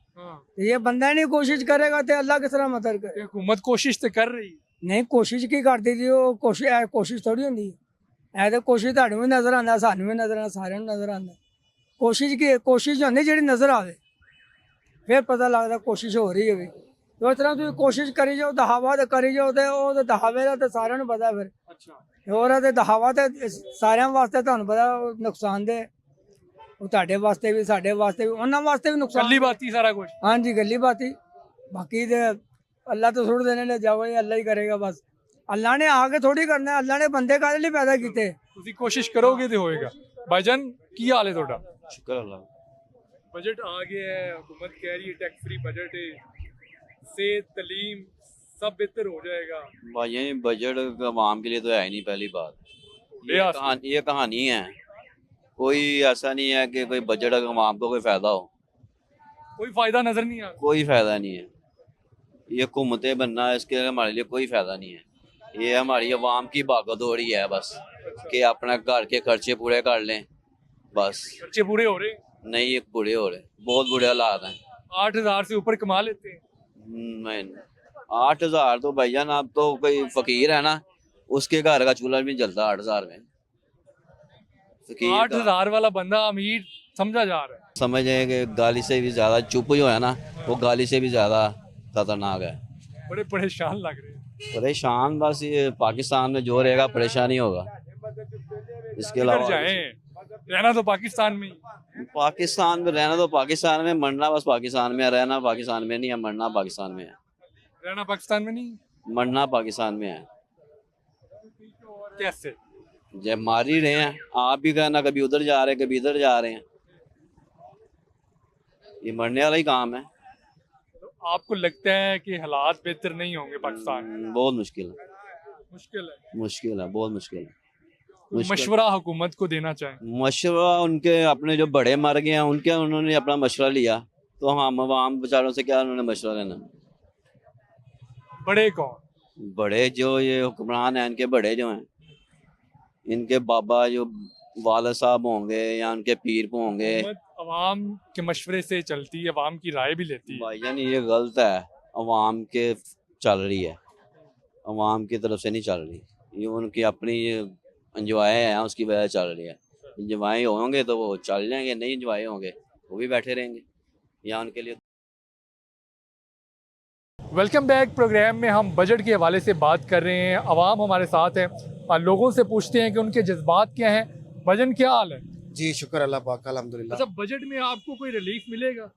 ये बंदा नहीं कोशिश करेगा तो अल्लाह किस तरह मदद करे? हुकूमत कोशिश तो कर रही है। नहीं, कोशिश की करती जी वो। कोशिश थोड़ी होंगी है। तो कोशिश ਤੁਹਾਨੂੰ ਵੀ ਨਜ਼ਰ ਆਉਂਦਾ, ਸਾਨੂੰ ਵੀ ਨਜ਼ਰ ਆਉਂਦਾ, ਸਾਰਿਆਂ ਨੂੰ ਨਜ਼ਰ ਆਉਂਦਾ। ਕੋਸ਼ਿਸ਼ ਹੁੰਦੀ ਜਿਹੜੀ ਨਜ਼ਰ ਆਵੇ, ਫਿਰ ਪਤਾ ਲੱਗਦਾ ਕੋਸ਼ਿਸ਼ ਹੋ ਰਹੀ ਹੈ ਵੀ। तो इस तरह ਤੁਸੀਂ ਕੋਸ਼ਿਸ਼ ਕਰੀ ਜਾਓ, ਦਹਾਵਾ ਤੇ ਕਰੀ ਜਾਓ, ਤੇ ਉਹ ਦਹਾਵੇ ਦਾ ਤੇ ਸਾਰਿਆਂ ਨੂੰ ਪਤਾ। ਫਿਰ ਹੋਰ ਤੇ ਦਹਾਵਾ ਤੇ ਸਾਰਿਆਂ ਵਾਸਤੇ ਤੁਹਾਨੂੰ ਪਤਾ ਨੁਕਸਾਨਦੇਹ। ਉਹ ਤੁਹਾਡੇ ਵਾਸਤੇ ਵੀ, ਸਾਡੇ ਵਾਸਤੇ ਵੀ, ਉਹਨਾਂ ਵਾਸਤੇ ਵੀ ਨੁਕਸਾਨ। ਗੱਲੀ ਬਾਤੀ ਸਾਰਾ ਕੁਝ। ਹਾਂਜੀ, ਗੱਲੀ ਬਾਤੀ। ਬਾਕੀ ਤੇ ਅੱਲਾਹ ਤੋਂ ਸੁੱਟ ਦੇਣੇ ਨੇ, ਜਾਓ ਅੱਲਾਹ ਹੀ ਕਰੇਗਾ ਬਸ। ਅੱਲਾਹ ਨੇ ਆ ਕੇ ਥੋੜੀ ਕਰਨਾ। ਅੱਲਾਹ ਨੇ ਬੰਦੇ ਕਾਹਦੇ ਲਈ ਪੈਦਾ ਕੀਤੇ? ਤੁਸੀਂ ਕੋਸ਼ਿਸ਼ ਕਰੋਗੇ ਤੇ ਹੋਏਗਾ। ਭਾਈਜਾਨ, ਕੀ ਹਾਲ ਹੈ ਤੁਹਾਡਾ? शुक्र अल्लाह। बजट आ गया है, हुकूमत कह रही है टैक्स फ्री बजट है, सेहत तलीम सब बेहतर हो जाएगा। भाई बजट आवाम के लिए तो है ही नहीं, पहली बात। ये कहानी है, कोई ऐसा नहीं है कि कोई बजट आवाम को कोई फायदा हो, कोई फायदा नजर नहीं आ रहा। कोई फायदा नहीं है। ये हुकूमतें बनना इसके हमारे लिए कोई फायदा नहीं है। ये हमारी आवाम की भागदौड़ी है बस, कि अपना घर के खर्चे पूरे कर लें बस। खर्चे पूरे हो रहे हैं, नहीं ये बुरे हो रहे, बहुत बुरे हालात हैं। 8,000 से ऊपर कमा लेते हैं। मैं 8,000 तो भैया ना, अब तो कोई फकीर है ना, उसके घर का चूल्हा भी जलता 8,000 में। फकीर का 8,000 वाला बंदा अमीर समझा जा रहा है। समझे कि गाली से भी ज्यादा चुप जो है ना, वो गाली से भी ज्यादा खतरनाक है। बड़े परेशान लग रहे हैं। परेशान बस ये पाकिस्तान में जो रहेगा परेशानी होगा, इसके किधर अलावा जाएं, रहना तो पाकिस्तान में ही। पाकिस्तान में रहना तो पाकिस्तान में, मरना बस पाकिस्तान में है। रहना पाकिस्तान में नहीं है, मरना पाकिस्तान में है। रहना पाकिस्तान में नहीं, मरना पाकिस्तान में है। कैसे? जब मार ही रहे हैं, आप भी कहना कभी उधर जा रहे हैं कभी इधर जा रहे हैं, ये मरने वाला ही काम है। तो आपको लगता है कि हालात बेहतर नहीं होंगे पाकिस्तान में? बहुत मुश्किल है, मुश्किल है। मुश्किल है, बहुत मुश्किल है। कोई मुश्किल। मशवरा हुकूमत को देना चाहें? मशवरा उनके अपने जो बड़े मर गए हैं उनके, उन्होंने अपना मशवरा लिया, तो हम आवाम बेचारों से क्या उन्होंने मशवरा लेना। बड़े कौन? बड़े जो ये हुक्मरान हैं, इनके बड़े जो हैं, इनके बाबा जो वाला साहब होंगे या उनके पीर होंगे। हुकूमत अवाम के मशवरे से चलती है, अवाम की राय भी लेती है। भाईजान ये गलत है, अवाम के चल रही है, अवाम की तरफ से नहीं चल रही। ये उनकी अपनी इंजॉय है, उसकी वजह से चल रही है। इंजॉय होंगे तो वो चल जाएंगे, नहीं इंजॉय होंगे वो भी बैठे रहेंगे। या उनके लिए वेलकम बैक। प्रोग्राम में हम बजट के हवाले से बात कर रहे हैं। अवाम हमारे साथ है और लोगों से पूछते हैं कि उनके जज्बात क्या हैं। भजन क्या हाल है? जी शुक्र अल्लाह पाक का, अल्हम्दुलिल्लाह। अच्छा, बजट में आपको कोई रिलीफ मिलेगा?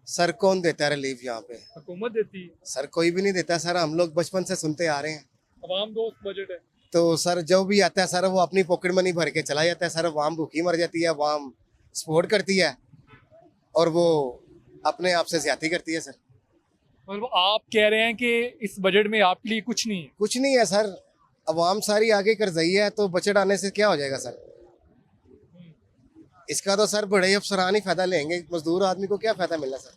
सर कौन देता है रिलीफ यहाँ पे? हुकूमत देती है। सर कोई भी नहीं देता सर, हम लोग बचपन से सुनते आ रहे हैं। अवाम दोस्त बजट है। तो सर जो भी आता है सर वो अपनी पॉकेट मनी भर के चला जाता है सर। अवाम भूखी मर जाती है, अवाम सपोर्ट करती है और वो अपने आप से ज्यादती करती है सर। मतलब आप कह रहे हैं कि इस बजट में आपके लिए कुछ नहीं है? कुछ नहीं है सर, अवाम सारी आगे कर्जई है, तो बजट आने से क्या हो जाएगा सर? इसका तो सर बड़े अफसरान ही फायदा लेंगे, मजदूर आदमी को क्या फायदा मिलना सर?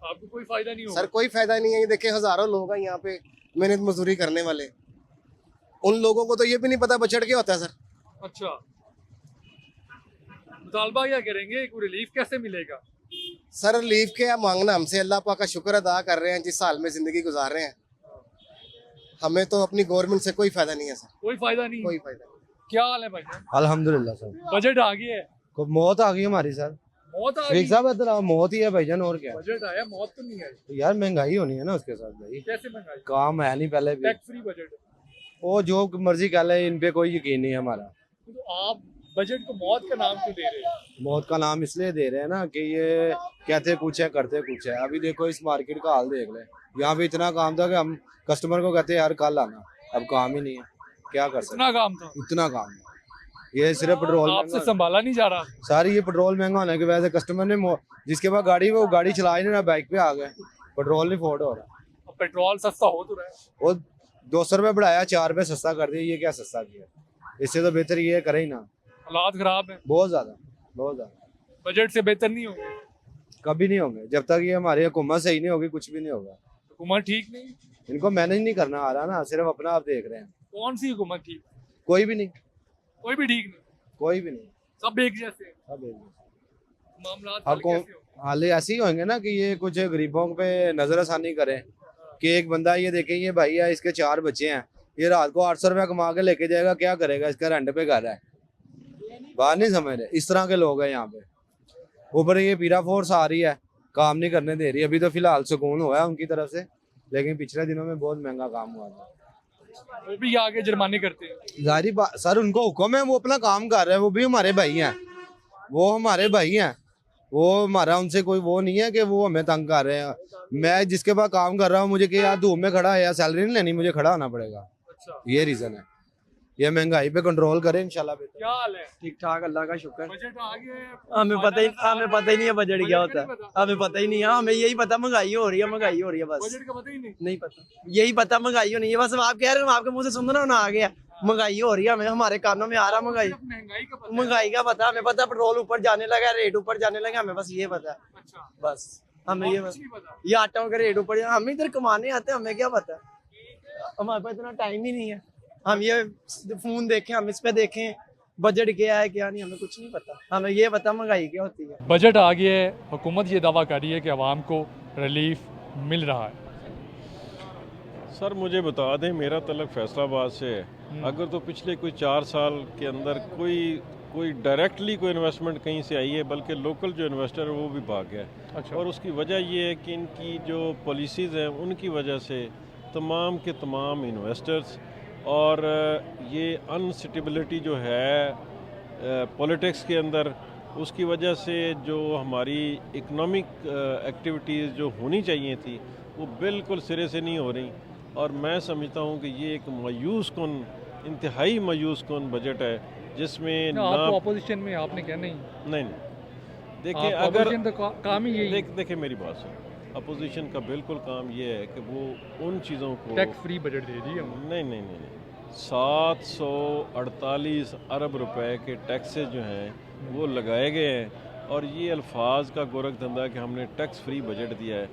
आपको कोई फायदा नहीं होगा? सर कोई फायदा नहीं है। ये देखे हजारों लोग हैं यहाँ पे मेहनत मजदूरी करने वाले, उन लोगों को तो ये भी नहीं पता बजट क्या होता है सर। अच्छा, मुतालबा क्या करेंगे? कोई रिलीफ कैसे मिलेगा? सर रिलीफ क्या मांगना, हमसे अल्लाह पाक का शुक्र अदा कर रहे हैं जिस हाल में जिंदगी गुजार रहे हैं। हमें तो अपनी गवर्नमेंट से कोई फायदा नहीं है सर, कोई फायदा नहीं। कोई फायदा नहीं। क्या हाल है भाई? अल्हम्दुलिल्लाह सर, बजट आ गया है। मौत आ गई हमारी सर। मौत आ शेख गई। साहब इधर आओ, मौत ही है भाईजान, और क्या। बजट आया, मौत तो नहीं आई। तो यार महंगाई होनी है ना उसके साथ भाई, कैसे महंगाई? काम है नहीं पहले भी। टैक्स फ्री बजट है। वो जो मर्जी कह ले, इन पे कोई यकीन नहीं है हमारा। तो आप बजट को मौत का नाम क्यों दे रहे हैं? मौत का नाम इसलिए दे रहे हैं ना कि ये कहते कुछ है करते कुछ है। अभी देखो इस मार्केट का हाल देख ले, यहाँ पे इतना काम था कि हम कस्टमर को कहते यार कल आना, अब काम ही नहीं है, क्या कर सकते। इतना काम था? इतना काम है। ये सिर्फ पेट्रोल आपसे संभाला नहीं जा रहा। सारी ये पेट्रोल महंगा होने की वजह से कस्टमर ने जिसके पास गाड़ी वो गाड़ी चला ही नहीं रहा, बाइक पे आ गए, पेट्रोल नहीं फोर्ड हो रहा। अब पेट्रोल सस्ता हो तो रहा है। वो 200 रुपये बढ़ाया, 4 रुपये सस्ता कर दिया। ये क्या सस्ता किया? इससे तो बेहतर ये करे ही ना। हालात खराब है बहुत ज्यादा, बहुत ज्यादा। बजट से बेहतर नहीं होंगे? कभी नहीं होंगे जब तक ये हमारी हुकूमत सही नहीं होगी, कुछ भी नहीं होगा। हुकूमत ठीक नहीं? इनको मैनेज नहीं करना आ रहा ना, सिर्फ अपना आप देख रहे हैं। कौन सी हुकूमत ठीक? कोई भी नहीं, कोई भी ठीक नहीं, कोई भी नहीं, सब एक जैसे हैं। सब एक जैसे। मामलात हल आपको कैसे होंगे? हाल ऐसे ही होंगे ना कि ये कुछ गरीबों पे नजर आसानी करें कि एक बंदा ये देखे ये भाई है, इसके 4 बच्चे हैं, ये रात को 800 रुपया कमा के लेके जाएगा, क्या करेगा? इसका रेंट पे घर है, बात नहीं समझ रहे। इस तरह के लोग हैं यहाँ पे। ऊपर ये पीरा फोर्स आ रही है, काम नहीं करने दे रही। अभी तो फिलहाल सुकून हुआ है उनकी तरफ से, लेकिन पिछले दिनों में बहुत महंगा काम हुआ था। वो भी आगे जुर्माने करते हैं। जारी बात सर, उनको हुक्म है, वो अपना काम कर रहे हैं, वो भी हमारे भाई हैं, वो हमारे भाई हैं, वो हमारा उनसे कोई वो नहीं है कि वो हमें तंग कर रहे हैं। मैं जिसके पास काम कर रहा हूँ, मुझे कि यार धूप में खड़ा है या सैलरी नहीं लेनी, मुझे खड़ा होना पड़ेगा। अच्छा, ये रीजन है। ये महंगाई पे कंट्रोल करें इंशाल्लाह। क्या हाल है? ठीक ठाक अल्लाह का शुक्र। बजट आ गया है। हमें पता ही नहीं है बजट क्या होता है। हमें पता ही नहीं है, हमें यही पता महंगाई हो रही है, महंगाई हो रही है बस। बजट का पता ही नहीं। नहीं पता, यही पता महंगाई होनी है बस। आप कह रहे हो, आपके मुंह से सुन रहा हूँ ना, आ गया महंगाई हो रही है, हमें हमारे कानों में आ रहा महंगाई महंगाई का पता है, हमें पता है पेट्रोल ऊपर जाने लगा, रेट ऊपर जाने लगा, हमें बस ये पता है। अच्छा, बस हमें ये आटा का रेट ऊपर, हम इधर कमाने आते हैं, हमें क्या पता है, हमारे पास इतना टाइम ही नहीं है। हम ये फोन देखें, हम इस पे देखें बजट क्या है क्या नहीं, हमें कुछ नहीं पता, हमें ये पता महंगाई क्या होती है। बजट आ गया है, हुकूमत ये दावा कर रही है कि आवाम को रिलीफ मिल रहा है। सर मुझे बता दें, मेरा तलक फैसलाबाद से है। अगर तो पिछले कोई 4 साल के अंदर कोई डायरेक्टली कोई इन्वेस्टमेंट कहीं से आई है, बल्कि लोकल जो इन्वेस्टर है वो भी भाग गया है। अच्छा। और उसकी वजह ये है कि इनकी जो पॉलिसीज़ हैं उनकी वजह से तमाम के तमाम इन्वेस्टर्स और ये अनस्टेबिलिटी जो है पॉलिटिक्स के अंदर, उसकी वजह से जो हमारी इकोनॉमिक एक्टिविटीज़ जो होनी चाहिए थी वो बिल्कुल सिरे से नहीं हो रही। और मैं समझता हूँ कि ये एक मायूस कुन, इंतहाई मायूस कुन बजट है, जिसमें ना आप ऑपोजिशन में, आपने क्या नहीं देखिए अगर काम ही यही देखिए मेरी बात सुन, अपोजिशन का बिल्कुल काम ये है कि वो उन चीज़ों को टैक्स फ्री बजट दे दिया। नहीं 748 अरब रुपए के टैक्सेस जो हैं वो लगाए गए हैं, और ये अल्फाज का गोरख धंधा कि हमने टैक्स फ्री बजट दिया है।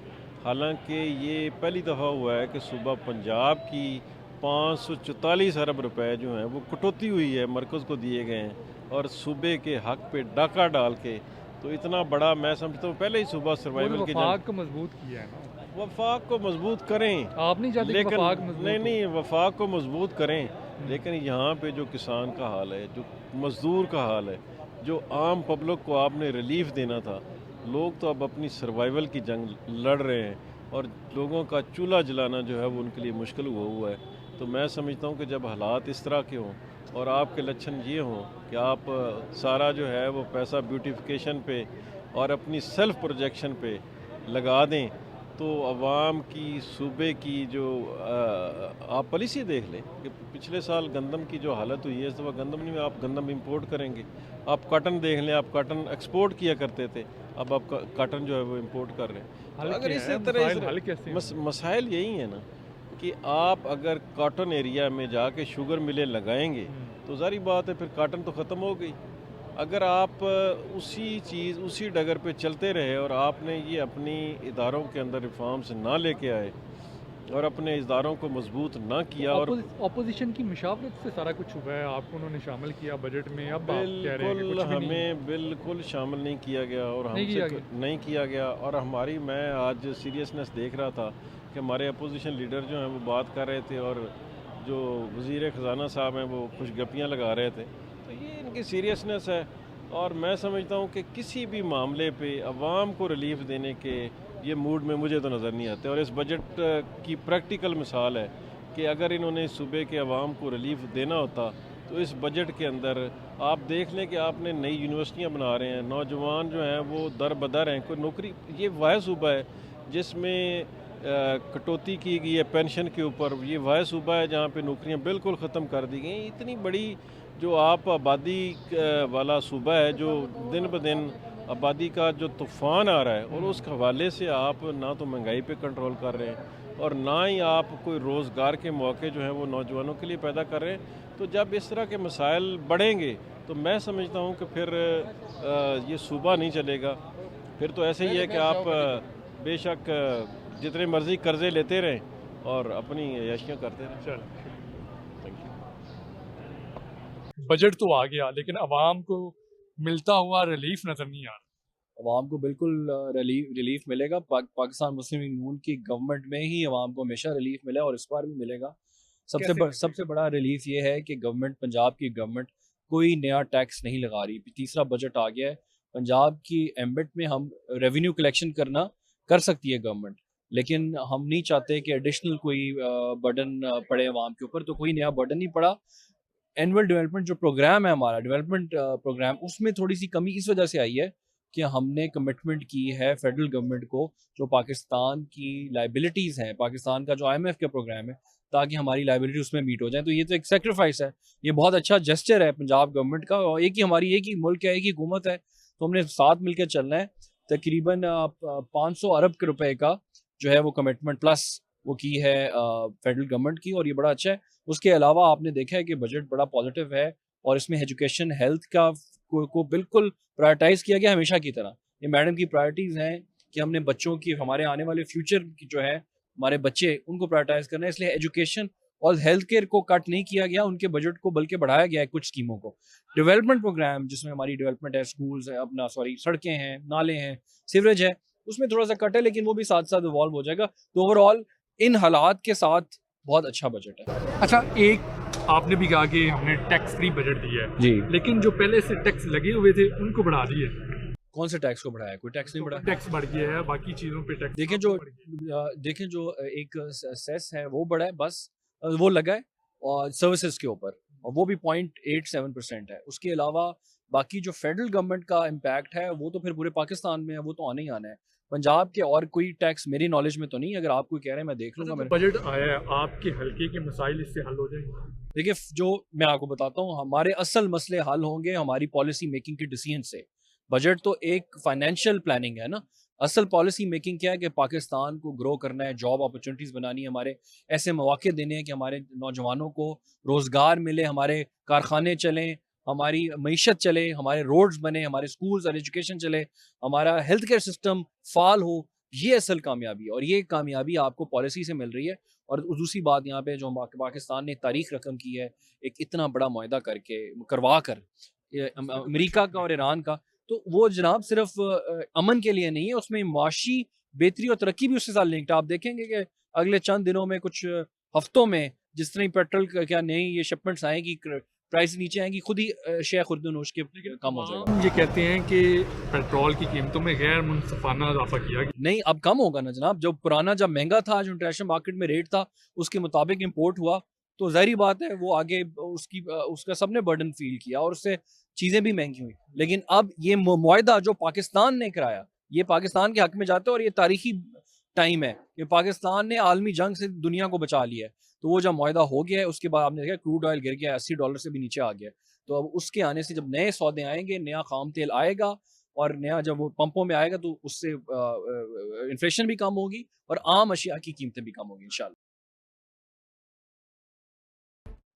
हालांकि ये पहली दफ़ा हुआ है कि सूबा पंजाब की 544 अरब रुपए जो हैं वो कटौती हुई है, मरकज़ को दिए गए हैं, और सूबे के हक पे डाका डाल के, तो इतना बड़ा मैं समझता हूँ पहले ही सूबा सर्वाइवल के वफाक को मजबूत किया है ना। वफाक को मजबूत करें, आप नहीं चाहते लेकिन वफाक मजबूत नहीं वफाक को मजबूत करें, लेकिन यहाँ पे जो किसान का हाल है, जो मज़दूर का हाल है, जो आम पब्लिक को आपने रिलीफ देना था, लोग तो अब अपनी सर्वाइवल की जंग लड़ रहे हैं, और लोगों का चूल्हा जलाना जो है वो उनके लिए मुश्किल हुआ है। तो मैं समझता हूँ कि जब हालात इस तरह के हों और आपके लक्षण ये हों कि आप सारा जो है वो पैसा ब्यूटिफिकेशन पे और अपनी सेल्फ प्रोजेक्शन पे लगा दें, तो अवाम की सूबे की जो आप पॉलिसी देख लें कि पिछले साल गंदम की जो हालत हुई है, इस दफ़ा गंदम नहीं, आप गंदम इंपोर्ट करेंगे। आप कॉटन देख लें, आप कॉटन एक्सपोर्ट किया करते थे, अब आप कॉटन जो है वो इंपोर्ट कर रहे हैं। तो अगर इसी तरह मसाइल यही है ना कि आप अगर कॉटन एरिया में जाके शुगर मिलें लगाएंगे तो जारी बात है फिर कॉटन तो ख़त्म हो गई। अगर आप उसी डगर पे चलते रहे और आपने ये अपनी इदारों के अंदर रिफॉर्म्स ना लेके आए और अपने इदारों को मजबूत ना किया, और ऑपोजिशन की मुशावरत से सारा कुछ हुआ है, आपको उन्होंने शामिल किया बजट में, अब बिल्कुल हमें बिल्कुल शामिल नहीं किया गया, और हमसे नहीं किया गया। और हमारी, मैं आज सीरियसनेस देख रहा था कि हमारे अपोजिशन लीडर जो हैं वो बात कर रहे थे, और जो वज़ीर ख़जाना साहब हैं वो खुशगपियाँ लगा रहे थे। तो ये इनकी सीरियसनेस है, और मैं समझता हूँ कि किसी भी मामले पे अवाम को रिलीफ देने के ये मूड में मुझे तो नज़र नहीं आते। और इस बजट की प्रैक्टिकल मिसाल है कि अगर इन्होंने सूबे के अवाम को रिलीफ देना होता तो इस बजट के अंदर आप देख लें कि आपने नई यूनिवर्सिटियाँ बना रहे हैं, नौजवान जो हैं वो दर बदर हैं, कोई नौकरी, ये वाह सूबा है जिसमें कटौती की गई है पेंशन के ऊपर, ये वाह सूबा है जहाँ पे नौकरियाँ बिल्कुल ख़त्म कर दी गई। इतनी बड़ी जो आप आबादी वाला सूबा है, जो दिन ब दिन आबादी का जो तूफ़ान आ रहा है, और उस हवाले से आप ना तो महंगाई पे कंट्रोल कर रहे हैं और ना ही आप कोई रोज़गार के मौके जो हैं वो नौजवानों के लिए पैदा कर रहे हैं। तो जब इस तरह के मसाइल बढ़ेंगे तो मैं समझता हूँ कि फिर ये सूबा नहीं चलेगा। फिर तो ऐसे ही है कि आप बेशक जितने मर्ज़ी कर्ज़े लेते रहें और अपनी याशियाँ करते रहें। बजट तो आ गया, लेकिन आवाम को मिलता हुआ रिलीफ नजर नहीं आ रहा। अवाम को बिल्कुल रिलीफ मिलेगा। पाकिस्तान मुस्लिम लीग नून की गवर्नमेंट में ही अवाम को हमेशा रिलीफ मिला और इस बार भी मिलेगा। सबसे बड़ा रिलीफ ये है कि गवर्नमेंट, पंजाब की गवर्नमेंट कोई नया टैक्स नहीं लगा रही। तीसरा बजट आ गया है, पंजाब की एम्बेट में हम रेवेन्यू कलेक्शन कर सकती है गवर्नमेंट, लेकिन हम नहीं चाहते कि एडिशनल कोई बर्डन पड़े अवाम के ऊपर, तो कोई नया बर्डन नहीं पड़ा। एनुअल डेवलपमेंट जो प्रोग्राम है हमारा डेवलपमेंट प्रोग्राम, उसमें थोड़ी सी कमी इस वजह से आई है कि हमने कमिटमेंट की है फेडरल गवर्नमेंट को, जो पाकिस्तान की लाइबिलिटीज़ हैं, पाकिस्तान का जो IMF का प्रोग्राम है, ताकि हमारी लाइबिलिटी उसमें मीट हो जाए। तो ये तो एक सेक्रीफाइस है, ये बहुत अच्छा जेस्चर है पंजाब गवर्नमेंट का। और एक ही मुल्क है, एक ही हुकूमत है, तो हमने साथ मिलकर चलना है। तकरीबन 500 अरब के रुपए का जो है वो कमिटमेंट प्लस वो की है फेडरल गवर्नमेंट की, और ये बड़ा अच्छा है। उसके अलावा आपने देखा है कि बजट बड़ा पॉजिटिव है और इसमें एजुकेशन हेल्थ का को बिल्कुल प्रायोरिटाइज किया गया हमेशा की तरह। ये मैडम की प्रायोरिटीज़ हैं कि हमने बच्चों की, हमारे आने वाले फ्यूचर की जो है हमारे बच्चे, उनको प्रायोरिटाइज करना है, इसलिए एजुकेशन और हेल्थ केयर को कट नहीं किया गया उनके बजट को, बल्कि बढ़ाया गया है कुछ स्कीमों को। डेवलपमेंट प्रोग्राम जिसमें हमारी डेवलपमेंट है, स्कूल्स है अपना, सॉरी सड़कें हैं, नाले हैं, सीवरेज है, उसमें थोड़ा सा कट है, लेकिन वो भी साथ साथ इवॉल्व हो जाएगा। तो ओवरऑल इन हालात के साथ बहुत अच्छा बजट है। अच्छा, एक आपने भी कहा कि हमने टैक्स फ्री बजट दिया है जी, लेकिन जो पहले से टैक्स लगे हुए थे उनको बढ़ा दिए। कौन से टैक्स को बढ़ाया? कोई टैक्स नहीं बढ़ा। टैक्स बढ़ गया है, बाकी चीज़ों पे टैक्स देखें जो एक सेस है वो बढ़ा है, बस वो लगा है और सर्विसेज के ऊपर, और वो भी 0.87% है। उसके अलावा बाकी जो फेडरल गवर्नमेंट का इम्पैक्ट है वो तो फिर पूरे पाकिस्तान में है, वो तो आने ही आना है। पंजाब के और कोई टैक्स मेरी नॉलेज में तो नहीं, अगर आप कोई कह रहे हैं मैं देख लूंगा। मेरे बजट आया है, आपके हल्के के मसाइल इससे हल हो जाएंगे? देखिए, जो मैं आपको बताता हूँ, हमारे असल मसले हल होंगे हमारी पॉलिसी मेकिंग के डिसीजन से। बजट तो एक फाइनेंशियल प्लानिंग है ना, असल पॉलिसी मेकिंग क्या है कि पाकिस्तान को ग्रो करना है, जॉब अपॉर्चुनिटीज़ बनानी है, हमारे ऐसे मौके देने हैं कि हमारे नौजवानों को रोज़गार मिले, हमारे कारखाने चलें, हमारी मईशत चले, हमारे रोड्स बने, हमारे स्कूल्स और एजुकेशन चले, हमारा हेल्थ केयर सिस्टम फाल हो। ये असल कामयाबी है, और ये कामयाबी आपको पॉलिसी से मिल रही है। और दूसरी बात यहाँ पे जो पाकिस्तान ने तारीख रकम की है, एक इतना बड़ा मुआहदा करवा कर अमेरिका का और ईरान का, तो वो जनाब सिर्फ अमन के लिए नहीं है, उसमें माशी बेहतरी और तरक्की भी उसके साथ लिंक्ड है। आप देखेंगे कि अगले चंद दिनों में, कुछ हफ्तों में, जिस तरह पेट्रोल क्या नई ये शिपमेंट्स आएंगी, प्राइस नीचे आएंगी, खुद ही शेयर खुर्दनोश के कम हो जाएगा। ये कहते हैं कि पेट्रोल की कीमतों में गैर मुनसिफाना इजाफा किया गया। नहीं, अब कम होगा ना जनाब। जब पुराना जब महंगा था, जो इंटरनेशनल मार्केट में रेट था उसके मुताबिक इंपोर्ट हुआ, तो जाहिर बात है वो आगे उसका सबने बर्डन फील किया और उससे चीज़ें भी महंगी हुई। लेकिन अब ये मुआहदा जो पाकिस्तान ने कराया, ये पाकिस्तान के हक में जाता है, और ये तारीखी टाइम है कि पाकिस्तान ने आलमी जंग से दुनिया को बचा लिया है। तो वो जब मुआहदा हो गया है, उसके बाद आपने देखा क्रूड ऑयल गिर गया, $80 से भी नीचे आ गया। तो अब उसके आने से जब नए सौदे आएंगे, नया खाम तेल आएगा, और नया जब वो पंपों में आएगा, तो उससे इन्फ्लेशन भी कम होगी और आम अशिया की कीमतें भी कम होगी इंशाल्लाह।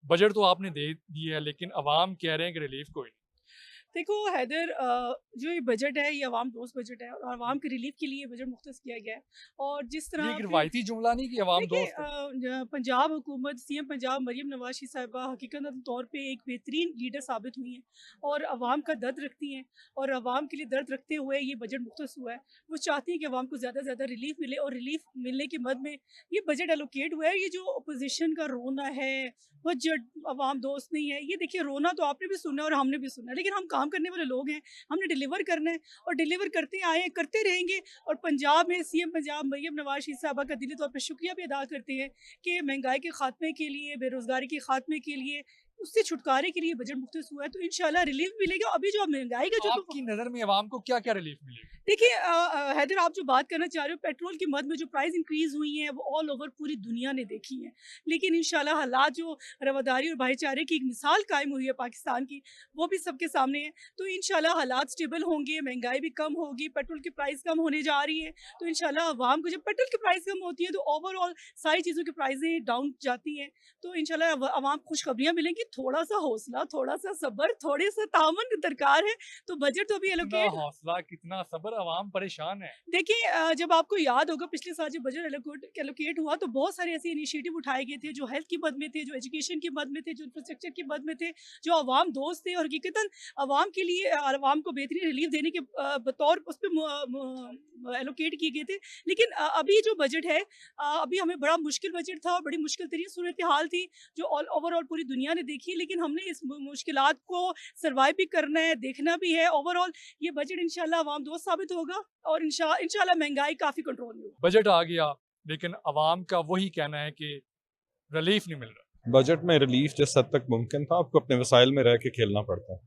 बजट तो आपने दे दिया है, लेकिन अवाम कह रहे हैं कि रिलीफ कोई नहीं। देखो हैदर, जो ये बजट है ये अवाम दोस्त बजट है, और अवाम के रिलीफ के लिए बजट मुख्तस किया गया है। और जिस तरह ये एक रिवायती जुमला नहीं कि अवाम दोस्त है। पंजाब हुकूमत, सीएम पंजाब मरियम नवाज शी साहिबा हकीकत तौर पे एक बेहतरीन लीडर साबित हुई हैं, और अवाम का दर्द रखती हैं, और अवाम के लिए दर्द रखते हुए ये बजट मुख्तस हुआ है। वो चाहती हैं कि अवाम को ज़्यादा से ज़्यादा रिलीफ मिले, और रिलीफ मिलने के मद में ये बजट एलोकेट हुआ है। ये जो अपोजिशन का रोना है बजट अवाम दोस्त नहीं है, ये देखिए, रोना तो आपने भी सुना और हमने भी सुना, लेकिन हम काम करने वाले लोग हैं, हमने डिलीवर करना है, और डिलीवर करते आए हैं, करते रहेंगे। और पंजाब में सीएम पंजाब मरियम नवाज शी साहबा का दिली तौर पर शुक्रिया भी अदा करते हैं कि महंगाई के खात्मे के लिए, बेरोजगारी के खात्मे के लिए, उससे छुटकारे के लिए बजट मुख्तस हुआ है। तो इंशाल्लाह रिलीफ मिलेगा। अभी जो महंगाई का जो आपकी नज़र में अवाम को क्या क्या रिलीफ मिलेगा? देखिए हैदर, आप जो बात करना चाह रहे हो, पेट्रोल की मद में जो प्राइस इंक्रीज हुई है वो ऑल ओवर पूरी दुनिया ने देखी है, लेकिन इंशाल्लाह हालात जो रवादारी और भाईचारे की एक मिसाल कायम हुई है पाकिस्तान की, वो भी सबके सामने है। तो इंशाल्लाह हालात स्टेबल होंगे, महंगाई भी कम होगी, पेट्रोल की प्राइस कम होने जा रही है। तो इंशाल्लाह अवाम को, जब पेट्रोल की प्राइस कम होती है तो ओवरऑल सारी चीज़ों की प्राइसें डाउन जाती हैं। तो इंशाल्लाह अवाम खुशखबरियाँ मिलेंगी। थोड़ा सा हौसला, थोड़ा सा सब्र, थोड़े सा तामन दरकार है। तो बजट तो अभी एलोकेट, हौसला कितना सब्र, अवाम परेशान है। देखिए, जब आपको याद होगा पिछले साल जब बजट एलोकेट हुआ तो बहुत सारे ऐसे इनिशिएटिव उठाए गए थे जो हेल्थ की मद में थे, जो एजुकेशन की मद में थे, जो इंफ्रास्ट्रक्चर की मद में थे, जो अवाम दोस्त थे, और हकीकतन अवाम के लिए, अवाम को बेहतरीन रिलीफ देने के बतौर उस पर एलोकेट किए गए थे। लेकिन अभी जो बजट है, अभी हमें बड़ा मुश्किल बजट था, बड़ी मुश्किल तरीन सूरत हाल थी जो ओवरऑल पूरी दुनिया ने देखी, लेकिन हमने इस मुश्किलात को सर्वाइव भी करना है, देखना भी है। ओवरऑल ये बजट इंशाल्लाह अवाम दोस्त साबित होगा, और इंशाल्लाह महंगाई काफ़ी कंट्रोल में होगी। बजट आ गया, लेकिन अवाम का वही कहना है कि रिलीफ नहीं मिल रहा। बजट में रिलीफ जिस हद तक मुमकिन था, आपको अपने वसाइल में रह के खेलना पड़ता है।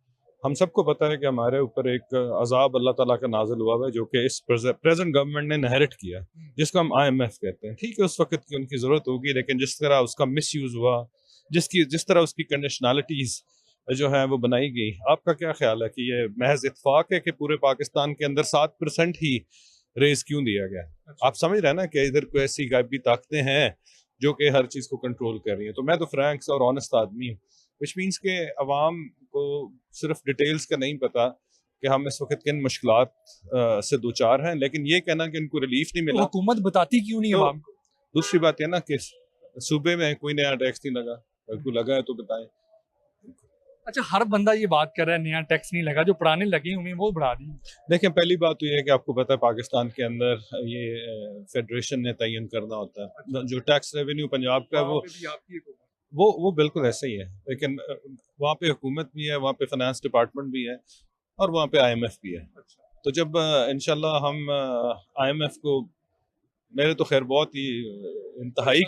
हम सबको पता है कि हमारे ऊपर एक अजाब अल्लाह ताला का नाजिल हुआ है, जो कि इस प्रेजेंट गवर्नमेंट ने इनहेरिट किया, जिसको हम IMF कहते हैं। ठीक है, उस वक्त की उनकी ज़रूरत होगी, लेकिन जिस तरह उसका मिसयूज़ हुआ, जिस तरह उसकी कंडीशनलिटीज़ जो है वो बनाई गई, आपका क्या ख्याल है कि ये महज इत्तेफाक है कि पूरे पाकिस्तान के अंदर 7% ही रेज क्यों दिया गया। आप समझ रहे हैं ना कि इधर कोई ऐसी गायबी ताकतें हैं जो कि हर चीज़ को कंट्रोल कर रही हैं। तो मैं तो फ्रैंक्स और ऑनेस्ट आदमी हूँ, विच मीन्स के अवाम को सिर्फ डिटेल्स का नहीं पता कि हम इस वक्त किन मुश्किलात से दो चार हैं, लेकिन ये कहना कि इनको रिलीफ नहीं मिला, हुकूमत बताती क्यों नहीं तो अवाम को? दूसरी बात है ना कि सूबे में कोई नया टैक्स नहीं लगा, अगर कोई लगा है तो बताएं। अच्छा, हर बंदा ये बात कर रहा है नया टैक्स नहीं लगा, जो पुराने लगे हुए हैं वो बढ़ा दी। देखें, पहली बात तो ये है कि आपको पता है पाकिस्तान के अंदर ये फेडरेशन ने तयन करना होता है। जो टैक्स रेवेन्यू पंजाब का है वो बिल्कुल ऐसा ही है, लेकिन वहाँ पे हुकूमत भी है, वहाँ पे फाइनेंस डिपार्टमेंट भी है और वहाँ पे IMF भी है। तो जब इंशाल्लाह हम IMF को, मेरे तो खैर बहुत ही इंतहाई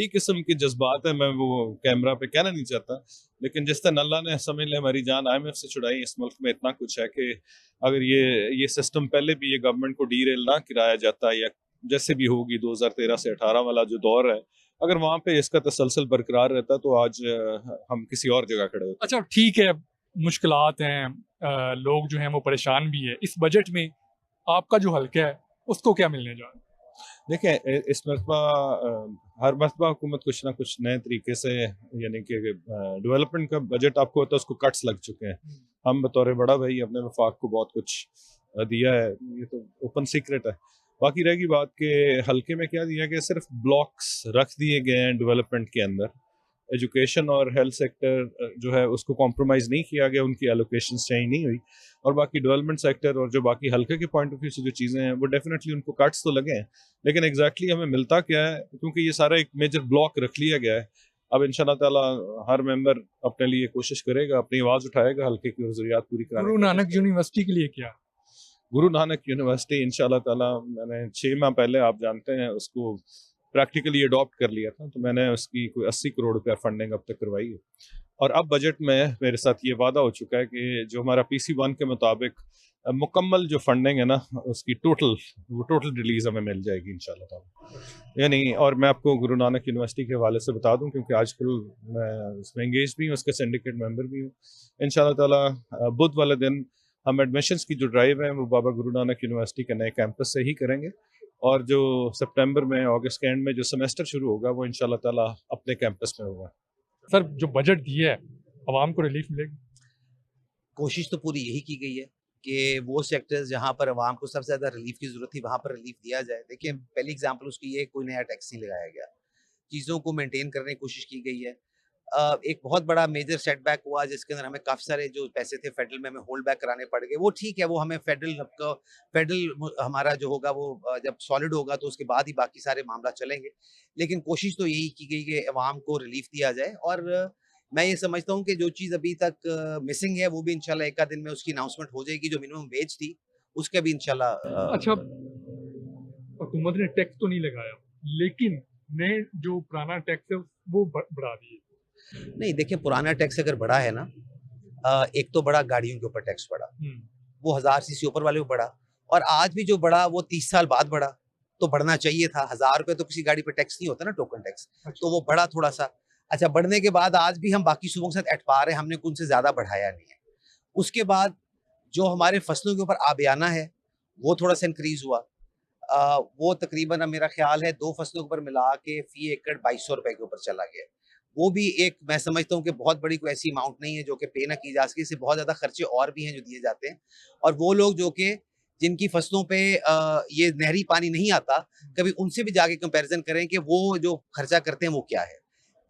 किस्म के जज्बात है, मैं वो कैमरा पे कहना नहीं चाहता, लेकिन जिस तरह अल्लाह ने समझ ले हमारी जान IMF से छुड़ाई, इस मुल्क में इतना कुछ है कि अगर ये सिस्टम पहले भी ये गवर्नमेंट को डीरेल ना कराया जाता, या जैसे भी होगी 2013 से 18 वाला जो दौर है, अगर वहाँ पे इसका तसलसल बरकरार रहता तो आज हम किसी और जगह खड़े होते। अच्छा ठीक है, मुश्किलात हैं, लोग जो हैं वो परेशान भी है। इस बजट में आपका जो हल्का है उसको क्या मिलने जा रहा है? देखें, इस मरतबा हर मरतबा हुकूमत कुछ ना कुछ नए तरीके से, यानी कि डेवलपमेंट का बजट आपको होता है उसको कट्स लग चुके हैं। हम बतौर बड़ा भाई अपने वफाक को बहुत कुछ दिया है, ये तो ओपन सीक्रेट है। बाकी रहेगी बात के हल्के में क्या दिया गया, सिर्फ ब्लॉक्स रख दिए गए हैं डेवलपमेंट के अंदर। एजुकेशन और हेल्थ सेक्टर जो है उसको कॉम्प्रोमाइज़ नहीं किया गया, उनकी एलोकेशन चेंज नहीं हुई, और बाकी डेवलपमेंट सेक्टर और जो बाकी हल्के के पॉइंट ऑफ व्यू से जो चीज़ें हैं वो डेफिनेटली उनको कट्स तो लगे हैं, लेकिन एग्जैक्टली हमें मिलता क्या है, क्योंकि ये सारा एक मेजर ब्लॉक रख लिया गया है। अब इंशाल्लाह ताला हर मेंबर अपने लिए कोशिश करेगा, अपनी आवाज़ उठाएगा हल्के की ज़रूरियात पूरी कराने। गुरु नानक यूनिवर्सिटी के लिए क्या? गुरु नानक यूनिवर्सिटी इंशाल्लाह ताला मैंने 6 माह पहले, आप जानते हैं, उसको प्रैक्टिकली अडॉप्ट कर लिया था, तो मैंने उसकी कोई 80 करोड़ रुपया फंडिंग अब तक करवाई है, और अब बजट में मेरे साथ ये वादा हो चुका है कि जो हमारा PC1 के मुताबिक मुकम्मल जो फंडिंग है ना, उसकी टोटल रिलीज हमें मिल जाएगी इंशाल्लाह ताला। यानी, और मैं आपको गुरु नानक यूनिवर्सिटी के हवाले से बता दूं, क्योंकि आजकल मैं उसमें एंगेज भी हूँ, उसके सिंडिकेट मेंबर भी हूँ। इंशाल्लाह ताला बुध वाले दिन हम एडमिशन्स की जो ड्राइव है वो बाबा गुरु नानक यूनिवर्सिटी के नए कैंपस से ही करेंगे, और जो सितंबर में, अगस्त के एंड में जो सेमेस्टर शुरू होगा वो इंशाल्लाह ताला अपने कैंपस में होगा। सर, जो बजट दिया है आवाम को रिलीफ मिलेगी? कोशिश तो पूरी यही की गई है कि वो सेक्टर्स जहाँ पर आवाम को सबसे ज़्यादा रिलीफ की ज़रूरत थी वहाँ पर रिलीफ दिया जाए। देखिए, पहली एग्जांपल उसकी ये, कोई नया टैक्स नहीं लगाया गया, चीज़ों को मेंटेन करने की कोशिश की गई है। एक बहुत बड़ा मेजर सेटबैक हुआ जिसके अंदर हमें काफ़ी सारे जो पैसे थे फेडरल में हमें होल्ड बैक कराने पड़ गए। वो ठीक है, वो हमें फेडरल हमारा जो होगा वो जब सॉलिड होगा तो उसके बाद ही बाकी सारे मामला चलेंगे, लेकिन कोशिश तो यही की गई कि अवाम को रिलीफ दिया जाए। और मैं ये समझता हूँ कि जो चीज़ अभी तक मिसिंग है वो भी इंशाल्लाह एक आध दिन में उसकी अनाउंसमेंट हो जाएगी। जो मिनिमम वेज थी उसका भी इंशाल्लाह। अच्छा, हुकूमत ने टैक्स तो नहीं लगाया, लेकिन नए जो पुराना टैक्स है वो बढ़ा दिए। नहीं, देखिए, पुराना टैक्स अगर बढ़ा है ना, एक तो बड़ा गाड़ियों के ऊपर टैक्स बढ़ा, वो 1000 सीसी ऊपर वाले को बढ़ा, और आज भी जो बढ़ा वो 30 साल बाद बढ़ा, तो बढ़ना चाहिए था। 1000 रुपये तो किसी गाड़ी पे टैक्स नहीं होता ना, टोकन टैक्स, तो वो बढ़ा थोड़ा सा। अच्छा, बढ़ने के बाद आज भी हम बाकी सूबों के साथ एटपा रहे हैं, हमने उनसे ज्यादा बढ़ाया नहीं है। उसके बाद जो हमारे फसलों के ऊपर आबियाना है वो थोड़ा सा इंक्रीज हुआ, वो तकरीबन मेरा ख्याल है 2 फसलों के ऊपर मिला के फी एकड़ 2200 रुपए के ऊपर चला गया। वो भी एक, मैं समझता हूँ कि बहुत बड़ी कोई ऐसी अमाउंट नहीं है जो कि पे ना की जा सके। इससे बहुत ज़्यादा खर्चे और भी हैं जो दिए जाते हैं, और वो लोग जो कि जिनकी फसलों पे ये नहरी पानी नहीं आता, कभी उनसे भी जाके कंपैरिजन करें कि वो जो खर्चा करते हैं वो क्या है।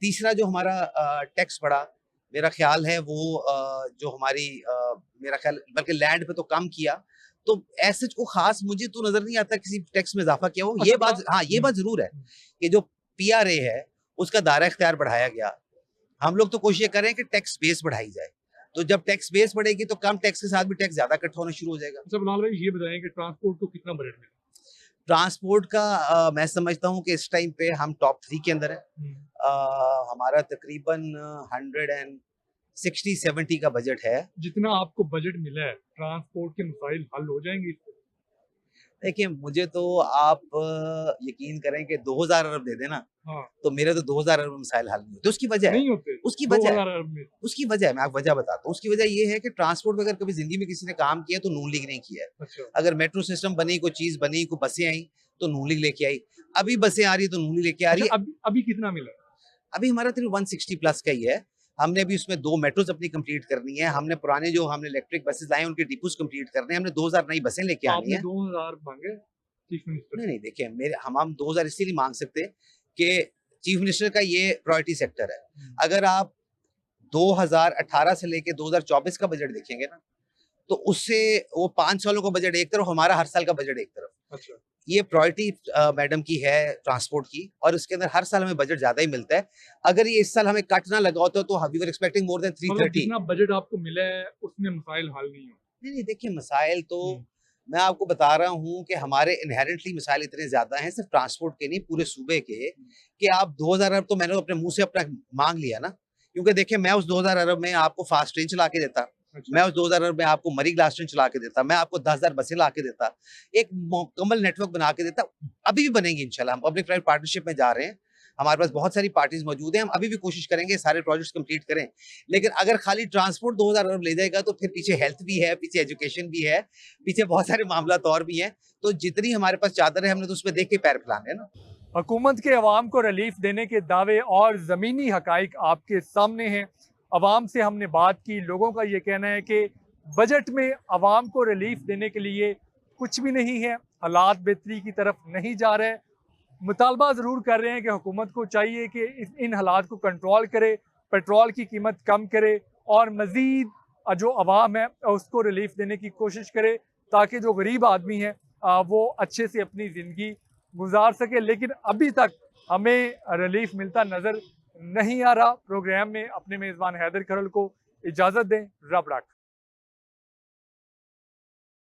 तीसरा जो हमारा टैक्स बढ़ा, मेरा ख्याल है वो जो हमारी मेरा ख्याल बल्कि लैंड पे तो कम किया, तो ऐसे को खास मुझे तो नजर नहीं आता किसी टैक्स में इजाफा किया हो। ये बात, हाँ, ये बात जरूर है कि जो PRA है उसका दायरा इख्तियार बढ़ाया गया। हम लोग तो कोशिश कर रहे हैं कि टैक्स बेस बढ़ाई जाए, तो जब टैक्स बेस बढ़ेगी तो कम टैक्स के साथ भी टैक्स ज्यादा इकट्ठा होना शुरू हो जाएगा। अच्छा बिलाल भाई, ये बताएं कि ट्रांसपोर्ट को कितना बजट मिला? ट्रांसपोर्ट का मैं समझता हूँ कि इस टाइम पे हम टॉप 3 के अंदर है। हमारा तकरीबन 160-70 का बजट है। जितना आपको बजट मिला है, ट्रांसपोर्ट के मसाइल हल हो जाएंगे इससे? देखिए मुझे तो आप यकीन करें कि 2000 अरब दे देना हाँ। तो मेरे तो 2000 अरब मसाइल हल नहीं होते। उसकी वजह है, नहीं होते उसकी वजह 2000 है, अरब में। उसकी वजह है, मैं आपको वजह बताता हूँ। उसकी वजह ये है कि ट्रांसपोर्ट में अगर कभी जिंदगी में किसी ने काम किया तो नून लीग नहीं किया है। अच्छा। अगर मेट्रो सिस्टम बनी, कोई चीज बनी, कोई बसें आई तो नून लीग लेके आई। अभी बसें आ रही है तो नून लीग लेके आ रही है। अभी कितना मिला? अभी हमारा सिर्फ 160 प्लस का ही है। हमने अभी उसमें 2 मेट्रोज अपनी कंप्लीट करनी है। हमने पुराने जो हमने इलेक्ट्रिक बसेस लाए उनके डिपोज कंप्लीट करने हैं। हमने 2000 नई बसें लेके आनी है। 2000 मांगे चीफ मिनिस्टर? नहीं देखिए मेरे हम 2000 इसलिए नहीं मांग सकते कि चीफ मिनिस्टर का ये प्रायोरिटी सेक्टर है। अगर आप 2018 से लेके 2024 का बजट देखेंगे ना तो उससे वो 5 सालों का बजट एक तरफ, हमारा हर साल का बजट एक तरफ। अच्छा। ये प्रायोरिटी मैडम की है ट्रांसपोर्ट की, और इसके अंदर हर साल हमें बजट ज्यादा ही मिलता है। अगर ये इस साल हमें कट ना लगा होता तो we were expecting more than 330। जितना बजट आपको मिला है उसमें मसाइल हल नहीं हो। नहीं देखिए मसाइल तो मैं आपको बता रहा हूँ कि हमारे इनहेरेंटली मसाइल इतने ज्यादा हैं, सिर्फ ट्रांसपोर्ट के नहीं पूरे सूबे के, कि आप 2000 अरब तो मैंने अपने मुंह से अपना मांग लिया ना। क्योंकि देखिए मैं उस 2000 अरब में आपको फास्ट ट्रेन चला के देता, मैं उस 2000 अरब में आपको मरी ग्लास ट्रेन चला के देता, मैं आपको 10,000 बसें ला के देता, एक मुकम्मल नेटवर्क बना के देता। अभी भी बनेंगे इंशाल्लाह। हम पब्लिक प्राइवेट पार्टनरशिप में जा रहे हैं, हमारे पास बहुत सारी पार्टीज मौजूद हैं। हम अभी भी कोशिश करेंगे सारे प्रोजेक्ट्स कंप्लीट करें। लेकिन अगर खाली ट्रांसपोर्ट 2000 अरब ले जाएगा तो फिर पीछे हेल्थ भी है, पीछे एजुकेशन भी है, पीछे बहुत सारे मामला और भी हैं। तो जितनी हमारे पास चादर है हमने तो उसमें देख के पैर फैलाने हैं ना। हुकूमत के अवाम को रिलीफ देने के दावे और ज़मीनी हकाइक आपके सामने हैं। अवाम से हमने बात की, लोगों का ये कहना है कि बजट में अवाम को रिलीफ देने के लिए कुछ भी नहीं है, हालात बेहतरी की तरफ नहीं जा रहे। मुतालबा ज़रूर कर रहे हैं कि हुकूमत को चाहिए कि इन हालात को कंट्रोल करे, पेट्रोल की कीमत कम करे और मज़ीद जो अवाम है उसको रिलीफ देने की कोशिश करे ताकि जो गरीब आदमी है वो अच्छे से अपनी ज़िंदगी गुजार सके। लेकिन अभी तक हमें रिलीफ मिलता नज़र नहीं आ रहा। प्रोग्राम में अपने मेज़बान हैदर खरल को इजाज़त दें। रब रख।